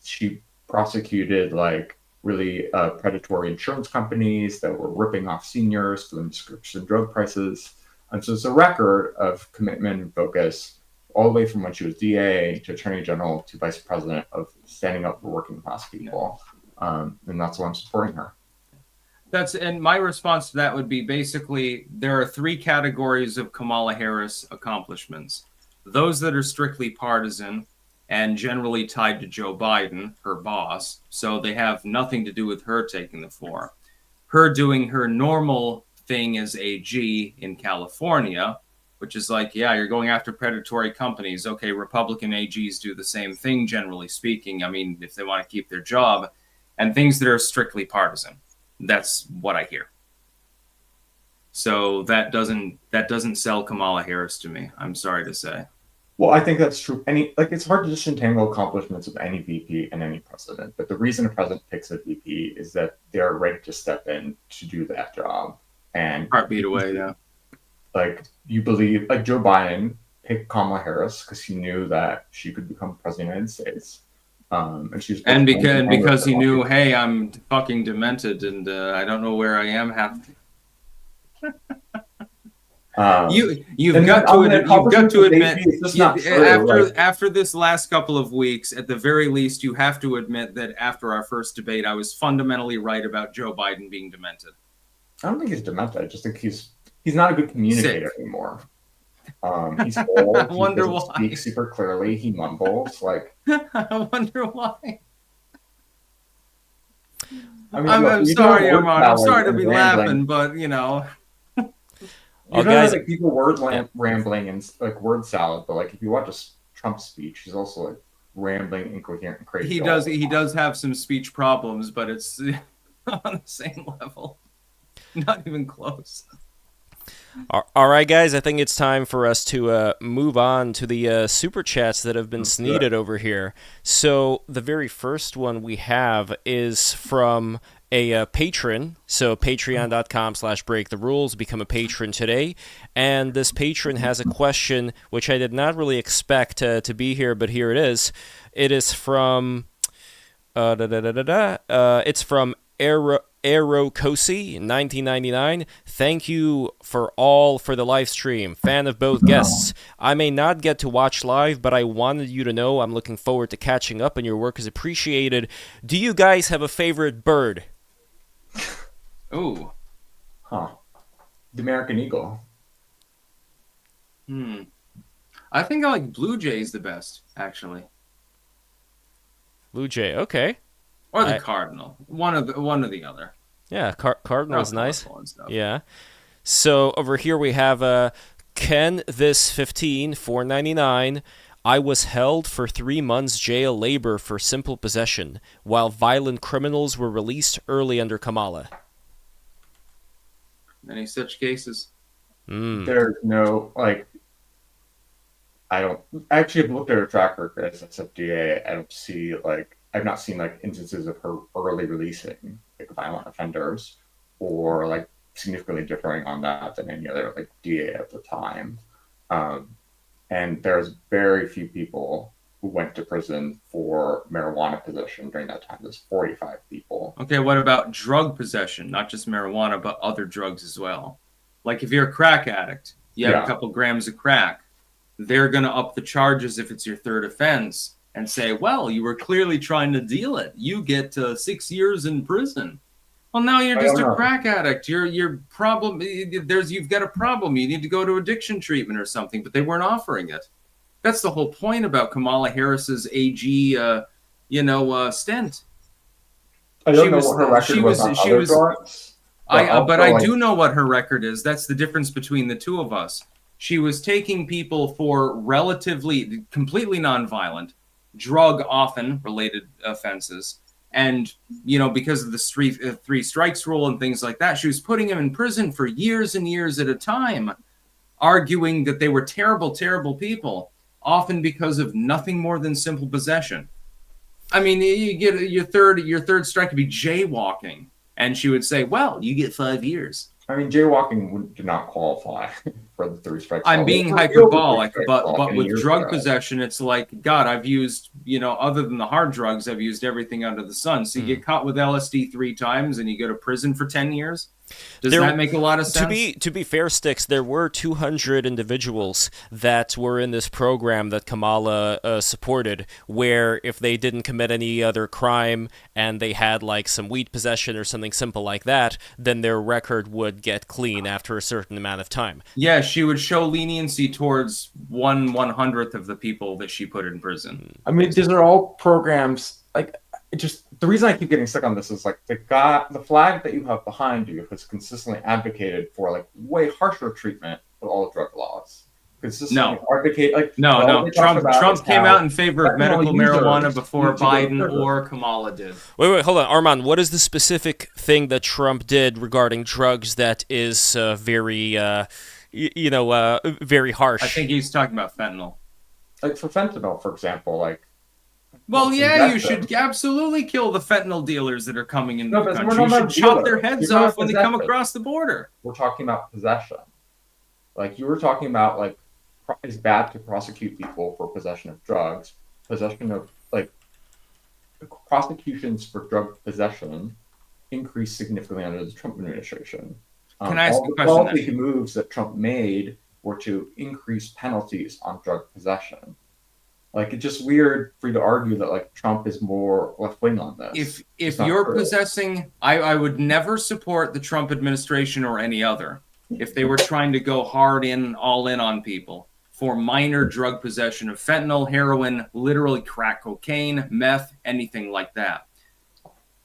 [SPEAKER 2] she prosecuted like really predatory insurance companies that were ripping off seniors for the prescription drug prices. And so it's a record of commitment and focus all the way from when she was DA to Attorney General to Vice President of standing up for working class people. And that's why I'm supporting her.
[SPEAKER 3] And my response to that would be basically there are three categories of Kamala Harris accomplishments. Those that are strictly partisan and generally tied to Joe Biden, her boss, so they have nothing to do with her taking the floor. Her doing her normal thing as AG in California, which is like, yeah, you're going after predatory companies. Okay, Republican AGs do the same thing, generally speaking. I mean, if they want to keep their job, and things that are strictly partisan. That's what I hear. So that doesn't sell Kamala Harris to me. I'm sorry to say.
[SPEAKER 2] Well, I think that's true. It's hard to disentangle accomplishments of any VP and any president. But the reason a president picks a VP is that they're ready to step in to do that job. And
[SPEAKER 3] heartbeat away, yeah.
[SPEAKER 2] Like you believe, like Joe Biden picked Kamala Harris because he knew that she could become president of the United States. And
[SPEAKER 3] because he knew, hey, I'm fucking demented and I don't know where I am half. You've got to admit after this last couple of weeks, at the very least, you have to admit that after our first debate, I was fundamentally right about Joe Biden being demented.
[SPEAKER 2] I don't think he's demented. I just think he's not a good communicator anymore. He's old.
[SPEAKER 3] I wonder why.
[SPEAKER 2] He speaks super clearly. He mumbles. Like
[SPEAKER 3] I wonder why.
[SPEAKER 2] I mean,
[SPEAKER 3] I'm sorry, Armand. I'm sorry to be laughing, but you know.
[SPEAKER 2] Guys, like people rambling and like word salad, but like if you watch a Trump speech, he's also like rambling, incoherent, and crazy.
[SPEAKER 3] He does have some speech problems, but it's on the same level. Not even close.
[SPEAKER 1] All right, guys, I think it's time for us to move on to the super chats that have been sneeded over here. So the very first one we have is from a patron. So patreon.com/breaktherules. Become a patron today. And this patron has a question, which I did not really expect to be here, but here it is. It is from... it's from Aerocosi, 1999. Thank you for the live stream. Fan of both guests. I may not get to watch live, but I wanted you to know I'm looking forward to catching up, and your work is appreciated. Do you guys have a favorite bird?
[SPEAKER 3] Ooh.
[SPEAKER 2] Huh. The American Eagle.
[SPEAKER 3] I think I like Blue Jays the best, actually.
[SPEAKER 1] Blue Jay, okay.
[SPEAKER 3] Or the Cardinal. One or the other.
[SPEAKER 1] Yeah, Cardinal's nice. Yeah. So over here we have Ken this 15 $4.99. I was held for 3 months jail labor for simple possession, while violent criminals were released early under Kamala.
[SPEAKER 3] Many such cases.
[SPEAKER 2] There's no I don't actually have looked at her track record as SFDA. I don't see I've not seen instances of her early releasing violent offenders or significantly differing on that than any other DA at the time. And there's very few people who went to prison for marijuana possession during that time. There's 45 people.
[SPEAKER 3] Okay, what about drug possession? Not just marijuana, but other drugs as well. Like if you're a crack addict, you have a couple grams of crack, they're going to up the charges if it's your third offense and say, well, you were clearly trying to deal it. You get 6 years in prison. Well, now you're just a crack addict. Your problem, you've got a problem. You need to go to addiction treatment or something, but they weren't offering it. That's the whole point about Kamala Harris's AG, stint.
[SPEAKER 2] I don't know what her record was on other drugs.
[SPEAKER 3] But I do know what her record is. That's the difference between the two of us. She was taking people for completely nonviolent, drug often related offenses, And, you know, because of the three strikes rule and things like that, she was putting him in prison for years and years at a time, arguing that they were terrible, terrible people, often because of nothing more than simple possession. I mean, you get your third strike could be jaywalking, and she would say, "Well, you get 5 years."
[SPEAKER 2] I mean, jaywalking did not qualify for the 3 strikes.
[SPEAKER 3] I'm being hyperbolic, but with drug possession, it's like, God, I've used, you know, other than the hard drugs, I've used everything under the sun. So you get caught with LSD 3 times and you go to prison for 10 years? Does that make a lot of sense?
[SPEAKER 1] To be fair, Styx, there were 200 individuals that were in this program that Kamala supported, where if they didn't commit any other crime and they had like some weed possession or something simple like that, then their record would get clean after a certain amount of time.
[SPEAKER 3] Yeah, she would show leniency towards 1/100th of the people that she put in prison.
[SPEAKER 2] I mean, these are all programs, like, just the reason I keep getting stuck on this is like the flag that you have behind you has consistently advocated for like way harsher treatment of all drug laws.
[SPEAKER 3] No.
[SPEAKER 2] Advocate, like,
[SPEAKER 3] Trump came out in favor of medical marijuana before Biden or Kamala did.
[SPEAKER 1] Wait, hold on, Armand. What is the specific thing that Trump did regarding drugs that is very, very harsh?
[SPEAKER 3] I think he's talking about fentanyl.
[SPEAKER 2] Like for fentanyl, for example, like.
[SPEAKER 3] Well, yeah, you should absolutely kill the fentanyl dealers that are coming into the country. You should chop their heads off when they come across the border.
[SPEAKER 2] We're talking about possession. Like, you were talking about, like, it's bad to prosecute people for possession of drugs. Possession of, like, prosecutions for drug possession increased significantly under the Trump administration.
[SPEAKER 3] Can I ask a question?
[SPEAKER 2] All the moves that Trump made were to increase penalties on drug possession. Like, it's just weird for you to argue that, like, Trump is more left-wing on this.
[SPEAKER 3] If you're possessing, I would never support the Trump administration or any other if they were trying to go all in on people for minor drug possession of fentanyl, heroin, literally crack cocaine, meth, anything like that.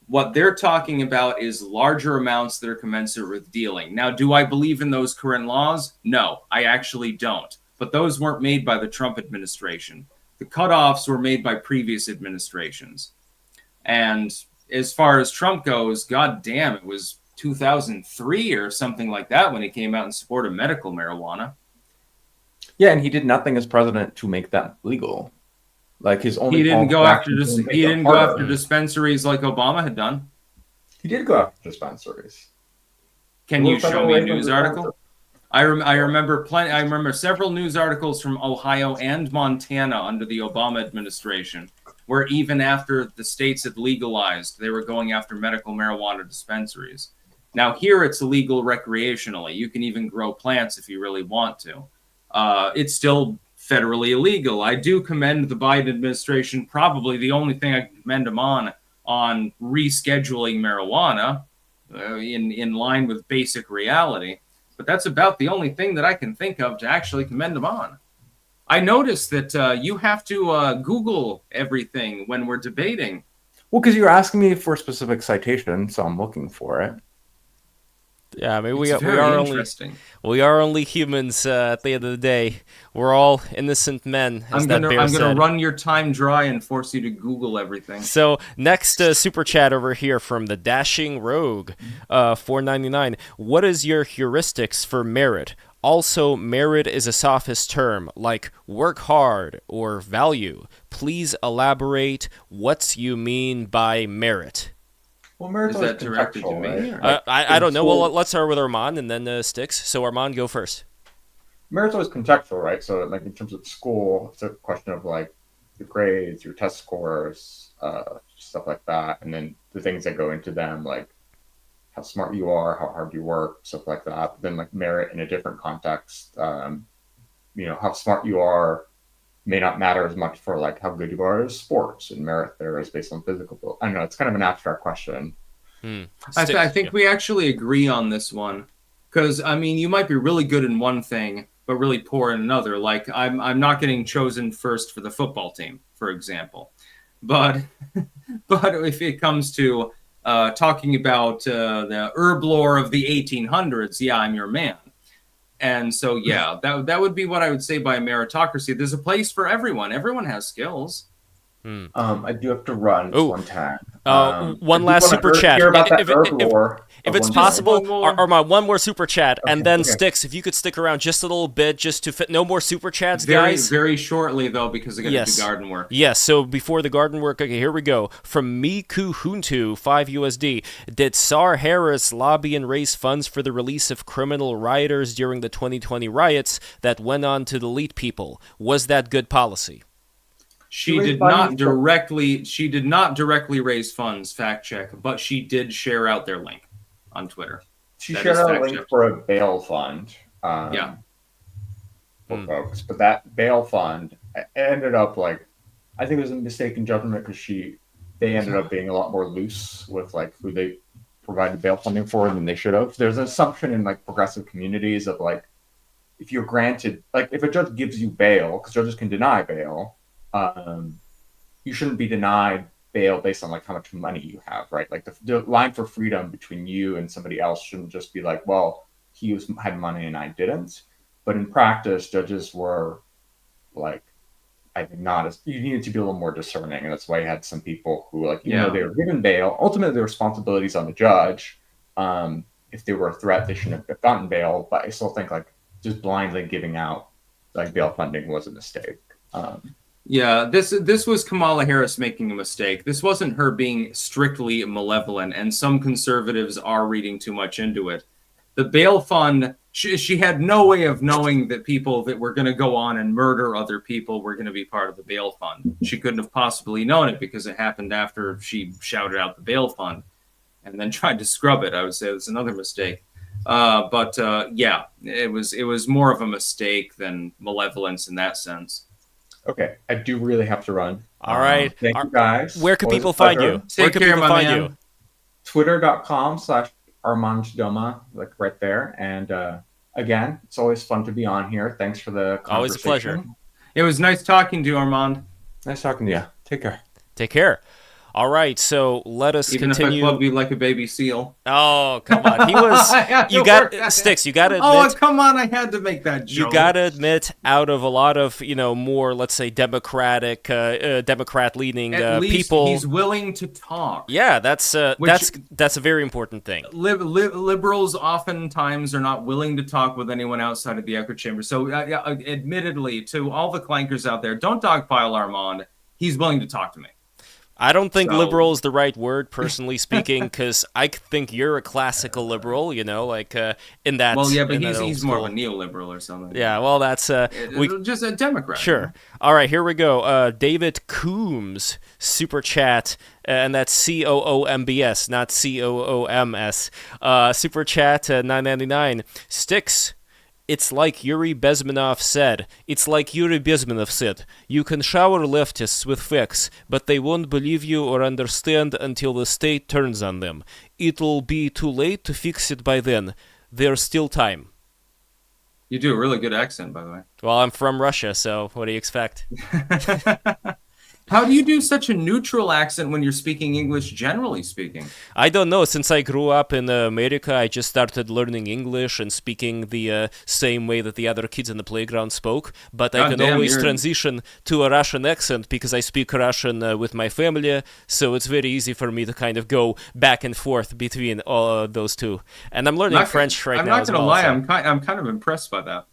[SPEAKER 3] What they're talking about is larger amounts that are commensurate with dealing. Now, do I believe in those current laws? No, I actually don't. But those weren't made by the Trump administration. The cutoffs were made by previous administrations. And as far as Trump goes, god damn, it was 2003 or something like that when he came out in support of medical marijuana.
[SPEAKER 2] Yeah, and he did nothing as president to make that legal. Like, his only
[SPEAKER 3] he didn't go after dispensaries like Obama had done.
[SPEAKER 2] He did go after dispensaries.
[SPEAKER 3] Can you show me a news article? I remember several news articles from Ohio and Montana under the Obama administration, where even after the states had legalized, they were going after medical marijuana dispensaries. Now here it's illegal recreationally. You can even grow plants if you really want to. It's still federally illegal. I do commend the Biden administration. Probably the only thing I can commend them on rescheduling marijuana in line with basic reality. But that's about the only thing that I can think of to actually commend them on. I noticed that you have to Google everything when we're debating.
[SPEAKER 2] Well, because you're asking me for a specific citation, so I'm looking for it.
[SPEAKER 1] Yeah, I mean, we are only humans at the end of the day. We're all innocent men, as
[SPEAKER 3] I'm gonna run your time dry and force you to Google everything.
[SPEAKER 1] So next super chat over here from the Dashing Rogue, $4.99. What is your heuristics for merit? Also, merit is a sophist term, like work hard or value. Please elaborate what you mean by merit.
[SPEAKER 2] Well, merit
[SPEAKER 3] is that directed to me?
[SPEAKER 2] Right?
[SPEAKER 1] I don't know. Well, let's start with Armand and then Styx. So Armand, go first.
[SPEAKER 2] Merit's always contextual, right? So, like, in terms of school, it's a question of like your grades, your test scores, stuff like that, and then the things that go into them, like how smart you are, how hard you work, stuff like that. But then, like, merit in a different context, how smart you are may not matter as much for like how good you are at sports, and merit there is based on physical ability. I don't know, it's kind of an abstract question.
[SPEAKER 3] I think we actually agree on this one, because I mean, you might be really good in one thing but really poor in another. Like, I'm not getting chosen first for the football team, for example, but if it comes to talking about the herb lore of the 1800s, yeah, I'm your man. And so, yeah, that would be what I would say by meritocracy. There's a place for everyone. Everyone has skills.
[SPEAKER 2] I do have to run
[SPEAKER 1] Ooh.
[SPEAKER 2] one time.
[SPEAKER 1] One
[SPEAKER 2] I do
[SPEAKER 1] last
[SPEAKER 2] wanna
[SPEAKER 1] super chat.
[SPEAKER 2] Hear about that herb
[SPEAKER 1] If
[SPEAKER 2] lore
[SPEAKER 1] if
[SPEAKER 2] of
[SPEAKER 1] it's
[SPEAKER 2] one
[SPEAKER 1] possible,
[SPEAKER 3] One more.
[SPEAKER 1] Armand, one more super chat, and then
[SPEAKER 2] okay.
[SPEAKER 1] Styx, if you could stick around just a little bit, just to fit. No more super chats,
[SPEAKER 3] Very,
[SPEAKER 1] guys.
[SPEAKER 3] very shortly though, because I got to
[SPEAKER 1] Yes.
[SPEAKER 3] do garden work.
[SPEAKER 1] Yes, so before the garden work, okay, here we go. From Miku Huntu, 5 USD. Did Sar Harris lobby and raise funds for the release of criminal rioters during the 2020 riots that went on to delete people? Was that good policy?
[SPEAKER 3] She
[SPEAKER 2] raised
[SPEAKER 3] did not
[SPEAKER 2] funds
[SPEAKER 3] directly raise funds, fact check, but she did share out their link on Twitter.
[SPEAKER 2] She
[SPEAKER 3] That
[SPEAKER 2] shared
[SPEAKER 3] is
[SPEAKER 2] out a
[SPEAKER 3] fact
[SPEAKER 2] link
[SPEAKER 3] check.
[SPEAKER 2] for a bail fund.
[SPEAKER 3] Yeah.
[SPEAKER 2] For folks, but that bail fund ended up like, I think it was a mistaken judgment because they ended up being a lot more loose with like who they provided bail funding for than they should have. There's an assumption in like progressive communities of like, if you're granted, like if a judge gives you bail, because judges can deny bail, you shouldn't be denied bail based on like how much money you have, right? Like the line for freedom between you and somebody else shouldn't just be like, well, had money and I didn't. But in practice, judges were like, I think not as, you needed to be a little more discerning, and that's why you had some people who like, even though they were given bail, ultimately the responsibility is on the judge. If they were a threat, they shouldn't have gotten bail. But I still think like just blindly giving out like bail funding was a mistake.
[SPEAKER 3] Yeah, this was Kamala Harris making a mistake. This wasn't her being strictly malevolent, and some conservatives are reading too much into it. The bail fund, she had no way of knowing that people that were going to go on and murder other people were going to be part of the bail fund. She couldn't have possibly known it because it happened after she shouted out the bail fund and then tried to scrub it. I would say it was another mistake. But yeah, it was more of a mistake than malevolence in that sense.
[SPEAKER 2] Okay, I do really have to run.
[SPEAKER 1] All right.
[SPEAKER 2] Thank you guys.
[SPEAKER 1] Where can
[SPEAKER 2] Always
[SPEAKER 1] people
[SPEAKER 2] a
[SPEAKER 1] find
[SPEAKER 2] pleasure.
[SPEAKER 1] you?
[SPEAKER 3] Take
[SPEAKER 1] Where can
[SPEAKER 3] care,
[SPEAKER 1] people
[SPEAKER 3] my
[SPEAKER 1] find
[SPEAKER 3] man.
[SPEAKER 1] you?
[SPEAKER 2] Twitter.com/Armand Doma, like right there. And again, it's always fun to be on here. Thanks for the conversation.
[SPEAKER 1] Always a pleasure.
[SPEAKER 3] It was nice talking to you, Armand.
[SPEAKER 2] Nice talking to you. Take care.
[SPEAKER 1] Take care. All right, so let us
[SPEAKER 3] Even
[SPEAKER 1] continue.
[SPEAKER 3] if I club you like a baby seal.
[SPEAKER 1] Oh, come on. He was. You got Sticks. You got to admit.
[SPEAKER 3] Oh, come on! I had to make that joke.
[SPEAKER 1] You got to admit, out of a lot of more, let's say, Democrat-leaning
[SPEAKER 3] At least
[SPEAKER 1] people,
[SPEAKER 3] he's willing to talk.
[SPEAKER 1] yeah, that's a very important thing.
[SPEAKER 3] Liberals oftentimes are not willing to talk with anyone outside of the echo chamber. So, admittedly, to all the clankers out there, don't dogpile Armand. He's willing to talk to me.
[SPEAKER 1] I don't think liberal is the right word, personally speaking, because I think you're a classical liberal, in that.
[SPEAKER 3] Well, yeah, but
[SPEAKER 1] in that old
[SPEAKER 3] he's more of
[SPEAKER 1] school.
[SPEAKER 3] a neoliberal or something.
[SPEAKER 1] Yeah, well, that's
[SPEAKER 3] just a Democrat.
[SPEAKER 1] Sure. All right, here we go. David Coombs, super chat, and that's COOMBS, not COOMS. Super chat, $9.99. Sticks. It's like Yuri Bezmenov said. You can shower leftists with facts, but they won't believe you or understand until the state turns on them. It'll be too late to fix it by then. There's still time.
[SPEAKER 3] You do a really good accent, by the way.
[SPEAKER 1] Well, I'm from Russia, so what do you expect?
[SPEAKER 3] How do you do such a neutral accent when you're speaking English, generally speaking?
[SPEAKER 1] I don't know. Since I grew up in America, I just started learning English and speaking the same way that the other kids in the playground spoke. But I can always transition to a Russian accent because I speak Russian with my family, so it's very easy for me to kind of go back and forth between all those two. And I'm learning French right now.
[SPEAKER 3] I'm not
[SPEAKER 1] going
[SPEAKER 3] to lie. I'm kind of impressed by that.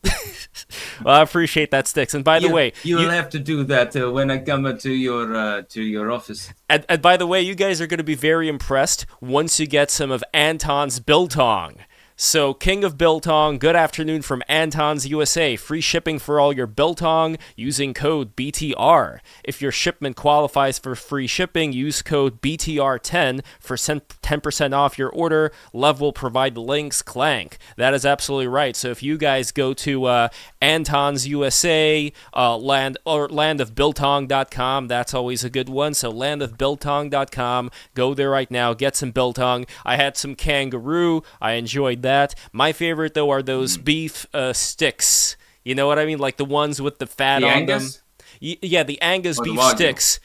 [SPEAKER 1] Well, I appreciate that, Sticks. And by the way,
[SPEAKER 3] you'll have to do that when I come to your office.
[SPEAKER 1] And by the way, you guys are going to be very impressed once you get some of Anton's biltong. So, King of Biltong, good afternoon from Anton's USA. Free shipping for all your biltong using code BTR. If your shipment qualifies for free shipping, use code BTR10 for 10% off your order. Lev will provide the links. Clank. That is absolutely right. So, if you guys go to Anton's USA, landofbiltong.com, that's always a good one. So, landofbiltong.com. Go there right now. Get some biltong. I had some kangaroo. I enjoyed that. My favorite, though, are those beef sticks. You know what I mean? Like the ones with the fat on
[SPEAKER 3] Angus?
[SPEAKER 1] them. Yeah, the Angus
[SPEAKER 3] Or the
[SPEAKER 1] beef
[SPEAKER 3] Wagyu?
[SPEAKER 1] sticks.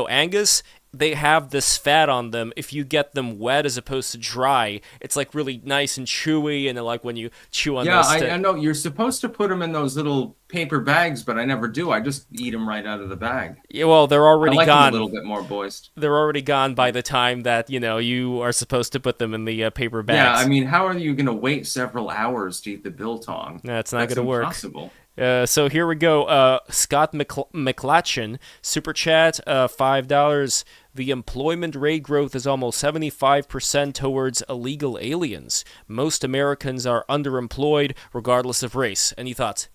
[SPEAKER 1] Angus. They have this fat on them. If you get them wet as opposed to dry, it's like really nice and chewy, and like when you chew on those
[SPEAKER 3] I know you're supposed to put them in those little paper bags, but I never do. I just eat them right out of the bag.
[SPEAKER 1] Yeah, well, they're
[SPEAKER 3] I
[SPEAKER 1] already
[SPEAKER 3] like them
[SPEAKER 1] gone.
[SPEAKER 3] a little bit more moist.
[SPEAKER 1] They're already gone by the time that, you are supposed to put them in the paper bags.
[SPEAKER 3] Yeah, I mean, how are you going to wait several hours to eat the biltong?
[SPEAKER 1] That's not going to work.
[SPEAKER 3] Impossible.
[SPEAKER 1] So here we go. Scott McClatchin, Super Chat, $5. The employment rate growth is almost 75% towards illegal aliens. Most Americans are underemployed regardless of race. Any thoughts?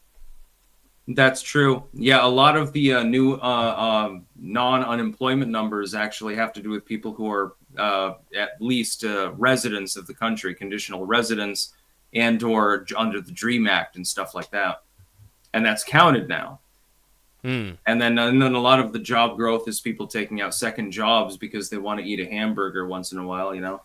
[SPEAKER 3] That's true. Yeah, a lot of the new non-unemployment numbers actually have to do with people who are at least residents of the country, conditional residents, and or under the DREAM Act and stuff like that. And that's counted now. And then a lot of the job growth is people taking out second jobs because they want to eat a hamburger once in a while,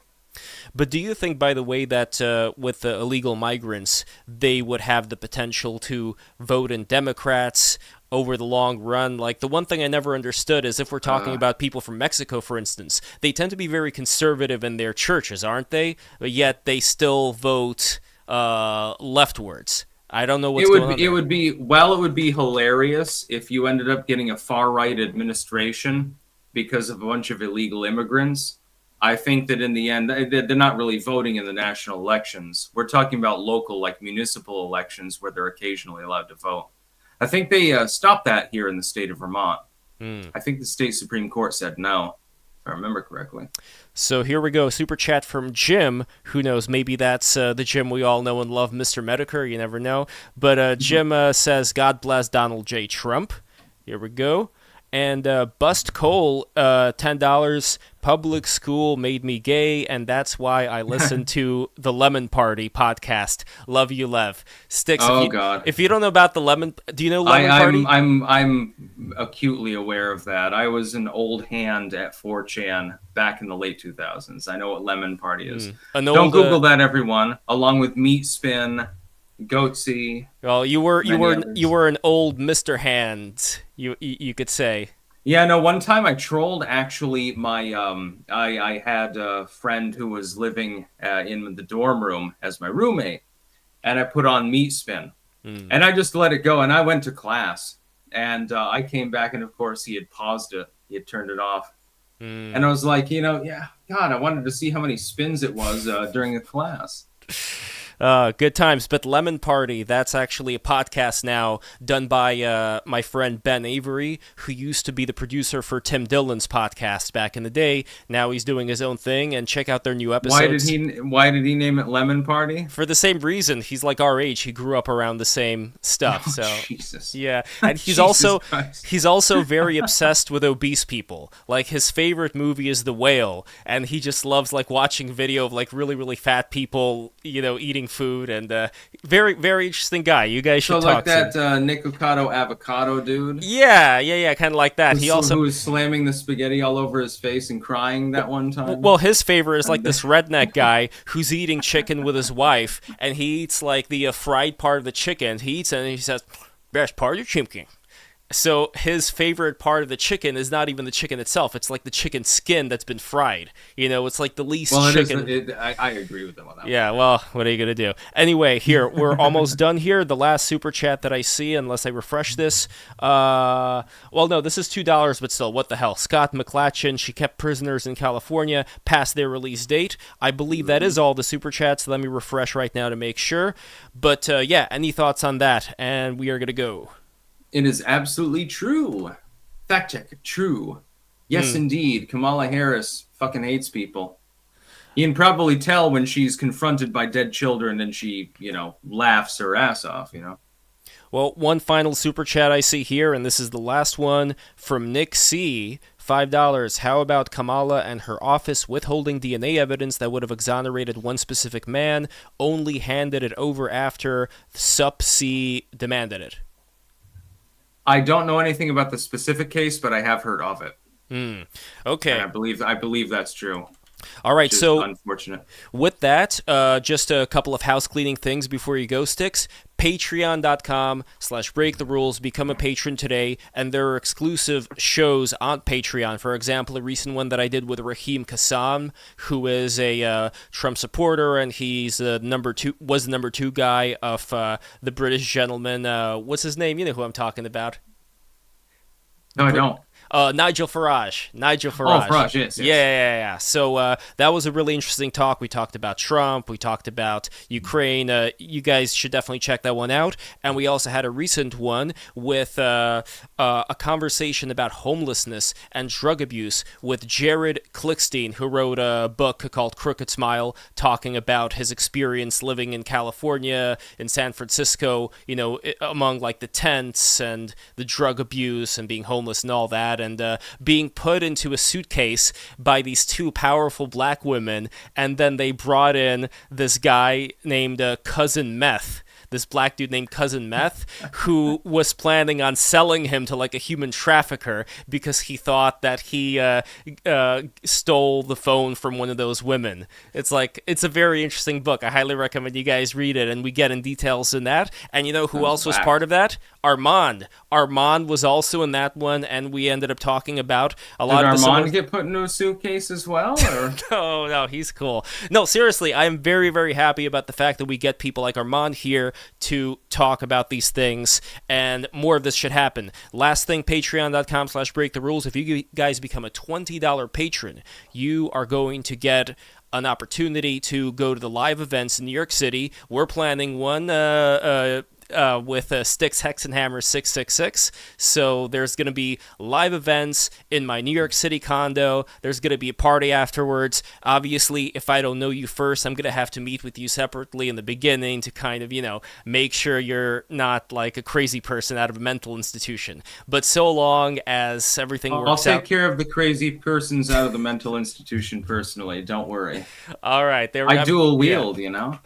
[SPEAKER 1] But do you think, by the way, that with the illegal migrants, they would have the potential to vote in Democrats over the long run? Like, the one thing I never understood is if we're talking about people from Mexico, for instance, they tend to be very conservative in their churches, aren't they? But yet they still vote leftwards. I don't know what's going on.
[SPEAKER 3] It would be hilarious if you ended up getting a far-right administration because of a bunch of illegal immigrants. I think that in the end, they're not really voting in the national elections. We're talking about local, like municipal elections, where they're occasionally allowed to vote. I think they stopped that here in the state of Vermont. I think the state Supreme Court said no, if I remember correctly.
[SPEAKER 1] So here we go. Super chat from Jim. Who knows? Maybe that's the Jim we all know and love, Mr. Medicare. You never know. But Jim says, God bless Donald J. Trump. Here we go. And Bust Cole, $10. Public school made me gay, and that's why I listen to the Lemon Party podcast. Love you, Lev. Styx.
[SPEAKER 3] God!
[SPEAKER 1] If you don't know about the Lemon, do you know Lemon Party?
[SPEAKER 3] I'm acutely aware of that. I was an old hand at 4chan back in the late 2000s. I know what Lemon Party is. Don't Google that, everyone. Along with Meat Spin, Goatsy.
[SPEAKER 1] Well, you were an old Mr. Hand. You could say.
[SPEAKER 3] Yeah, no, one time I trolled actually my I had a friend who was living in the dorm room as my roommate, and I put on Meat Spin. And I just let it go, and I went to class, and I came back, and of course he had paused it. He had turned it off. And I was like, yeah, God, I wanted to see how many spins it was during the class.
[SPEAKER 1] Good times. But Lemon Party, that's actually a podcast now done by my friend Ben Avery, who used to be the producer for Tim Dillon's podcast back in the day. Now he's doing his own thing, and check out their new episodes.
[SPEAKER 3] Why did he name it Lemon Party?
[SPEAKER 1] For the same reason. He's like our age. He grew up around the same stuff.
[SPEAKER 3] Oh,
[SPEAKER 1] so
[SPEAKER 3] Jesus.
[SPEAKER 1] Yeah, and he's
[SPEAKER 3] Jesus
[SPEAKER 1] also very obsessed with obese people. Like, his favorite movie is The Whale, and he just loves like watching video of like really, really fat people, eating food, and very, very interesting guy. You guys should talk to him.
[SPEAKER 3] So like that Nick Ocado avocado dude?
[SPEAKER 1] Yeah, kind of like that.
[SPEAKER 3] Who was slamming the spaghetti all over his face and crying that one time?
[SPEAKER 1] Well, his favorite is like this redneck guy who's eating chicken with his wife, and he eats like the fried part of the chicken. He eats it, and he says, "Best part of chicken." So his favorite part of the chicken is not even the chicken itself. It's like the chicken skin that's been fried. It's like the least chicken.
[SPEAKER 3] I agree with them on that.
[SPEAKER 1] Yeah, well, what are you going to do? Anyway, here, we're almost done here. The last super chat that I see, unless I refresh this. Well, no, this is $2, but still, what the hell? Scott McClatchin, she kept prisoners in California past their release date. I believe that is all the super chats. Let me refresh right now to make sure. But, yeah, any thoughts on that? And we are going to go.
[SPEAKER 3] It is absolutely true. Fact check, true. Yes, indeed. Kamala Harris fucking hates people. You can probably tell when she's confronted by dead children and she, laughs her ass off,
[SPEAKER 1] Well, one final super chat I see here, and this is the last one from Nick C. $5. How about Kamala and her office withholding DNA evidence that would have exonerated one specific man, only handed it over after Sup C demanded it?
[SPEAKER 3] I don't know anything about the specific case, but I have heard of it.
[SPEAKER 1] Okay.
[SPEAKER 3] And I believe that's true.
[SPEAKER 1] All right, so
[SPEAKER 3] unfortunate.
[SPEAKER 1] With that, just a couple of house cleaning things before you go, Styx. patreon.com/breaktherules. Become a patron today, and there are exclusive shows on Patreon. For example, a recent one that I did with Raheem Kassam, who is a Trump supporter, and he's the number two guy of the British gentleman. What's his name? You know who I'm talking about.
[SPEAKER 3] No, I don't.
[SPEAKER 1] Nigel Farage.
[SPEAKER 3] Oh, Farage, yes.
[SPEAKER 1] Yeah. So that was a really interesting talk. We talked about Trump. We talked about Ukraine. You guys should definitely check that one out. And we also had a recent one with a conversation about homelessness and drug abuse with Jared Klickstein, who wrote a book called Crooked Smile, talking about his experience living in California, in San Francisco, among like the tents and the drug abuse and being homeless and all that. And being put into a suitcase by these two powerful black women, and then they brought in this guy named Cousin Meth. This black dude named Cousin Meth, who was planning on selling him to like a human trafficker because he thought that he stole the phone from one of those women. It's a very interesting book. I highly recommend you guys read it, and we get in details in that. And you know who else was part of that? Armand. Armand was also in that one, and we ended up talking about a lot of the...
[SPEAKER 3] Did Armand get put into a suitcase as well? Or?
[SPEAKER 1] No, he's cool. No, seriously, I'm very, very happy about the fact that we get people like Armand here to talk about these things, and more of this should happen. Last thing, patreon.com/breaktherules. If you guys become a $20 patron, you are going to get an opportunity to go to the live events in New York City. We're planning one with Styxhexenhammer666. So there's going to be live events in my New York City condo. There's going to be a party afterwards. Obviously, if I don't know you first, I'm going to have to meet with you separately in the beginning to kind of, make sure you're not like a crazy person out of a mental institution. But so long as everything works out...
[SPEAKER 3] I'll take care of the crazy persons out of the mental institution personally. Don't worry.
[SPEAKER 1] All right.
[SPEAKER 3] I dual wield,
[SPEAKER 1] Okay.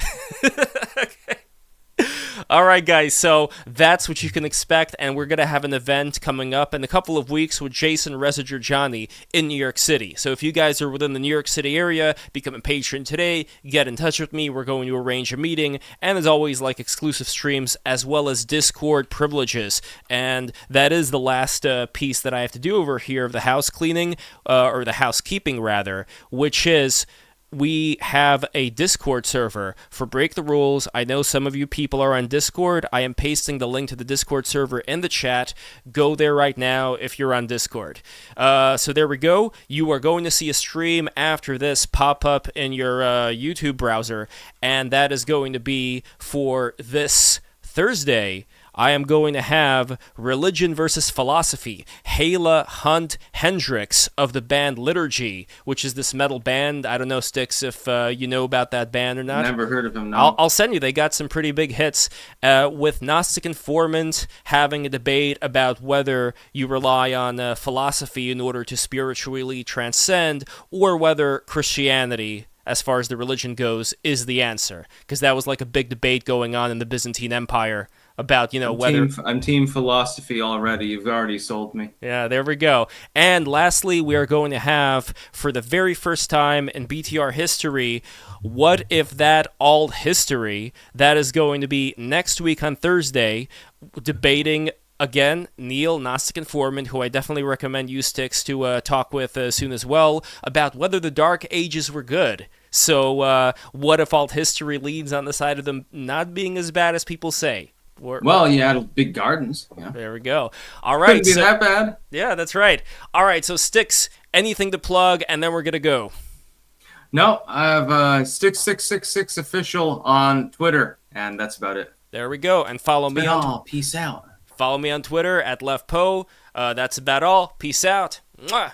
[SPEAKER 1] All right, guys, so that's what you can expect, and we're going to have an event coming up in a couple of weeks with Jason Resiger-Johnny in New York City. So if you guys are within the New York City area, become a patron today, get in touch with me. We're going to arrange a meeting, and as always, like exclusive streams as well as Discord privileges. And that is the last piece that I have to do over here of the house cleaning, or the housekeeping, rather, which is... we have a Discord server for Break the Rules. I know some of you people are on Discord. I am pasting the link to the Discord server in the chat. Go there right now if you're on Discord. So there we go. You are going to see a stream after this pop up in your YouTube browser, and that is going to be for this Thursday. I am going to have Religion versus Philosophy, Hala Hunt Hendricks of the band Liturgy, which is this metal band. I don't know, Styx, if you know about that band or not.
[SPEAKER 3] Never heard of them, no.
[SPEAKER 1] I'll send you. They got some pretty big hits, with Gnostic Informant having a debate about whether you rely on philosophy in order to spiritually transcend, or whether Christianity, as far as the religion goes, is the answer. Because that was like a big debate going on in the Byzantine Empire about, whether...
[SPEAKER 3] I'm team philosophy already. You've already sold me.
[SPEAKER 1] Yeah, there we go. And lastly, we are going to have, for the very first time in BTR history, What If That Alt History. That is going to be next week on Thursday, debating... again, Neil, Gnostic Informant, who I definitely recommend you, Styx, to talk with soon as well, about whether the Dark Ages were good. So, what if alt history leans on the side of them not being as bad as people say?
[SPEAKER 3] Well, you had big gardens. Yeah.
[SPEAKER 1] There we go. All right.
[SPEAKER 3] Couldn't be that bad.
[SPEAKER 1] Yeah, that's right. All right, so Styx, anything to plug, and then we're going to go.
[SPEAKER 3] No, I have Styx666 official on Twitter, and that's about it.
[SPEAKER 1] There we go. And follow me on...
[SPEAKER 3] Peace out.
[SPEAKER 1] Follow me on Twitter at Lev Po. That's about all. Peace out. Mwah.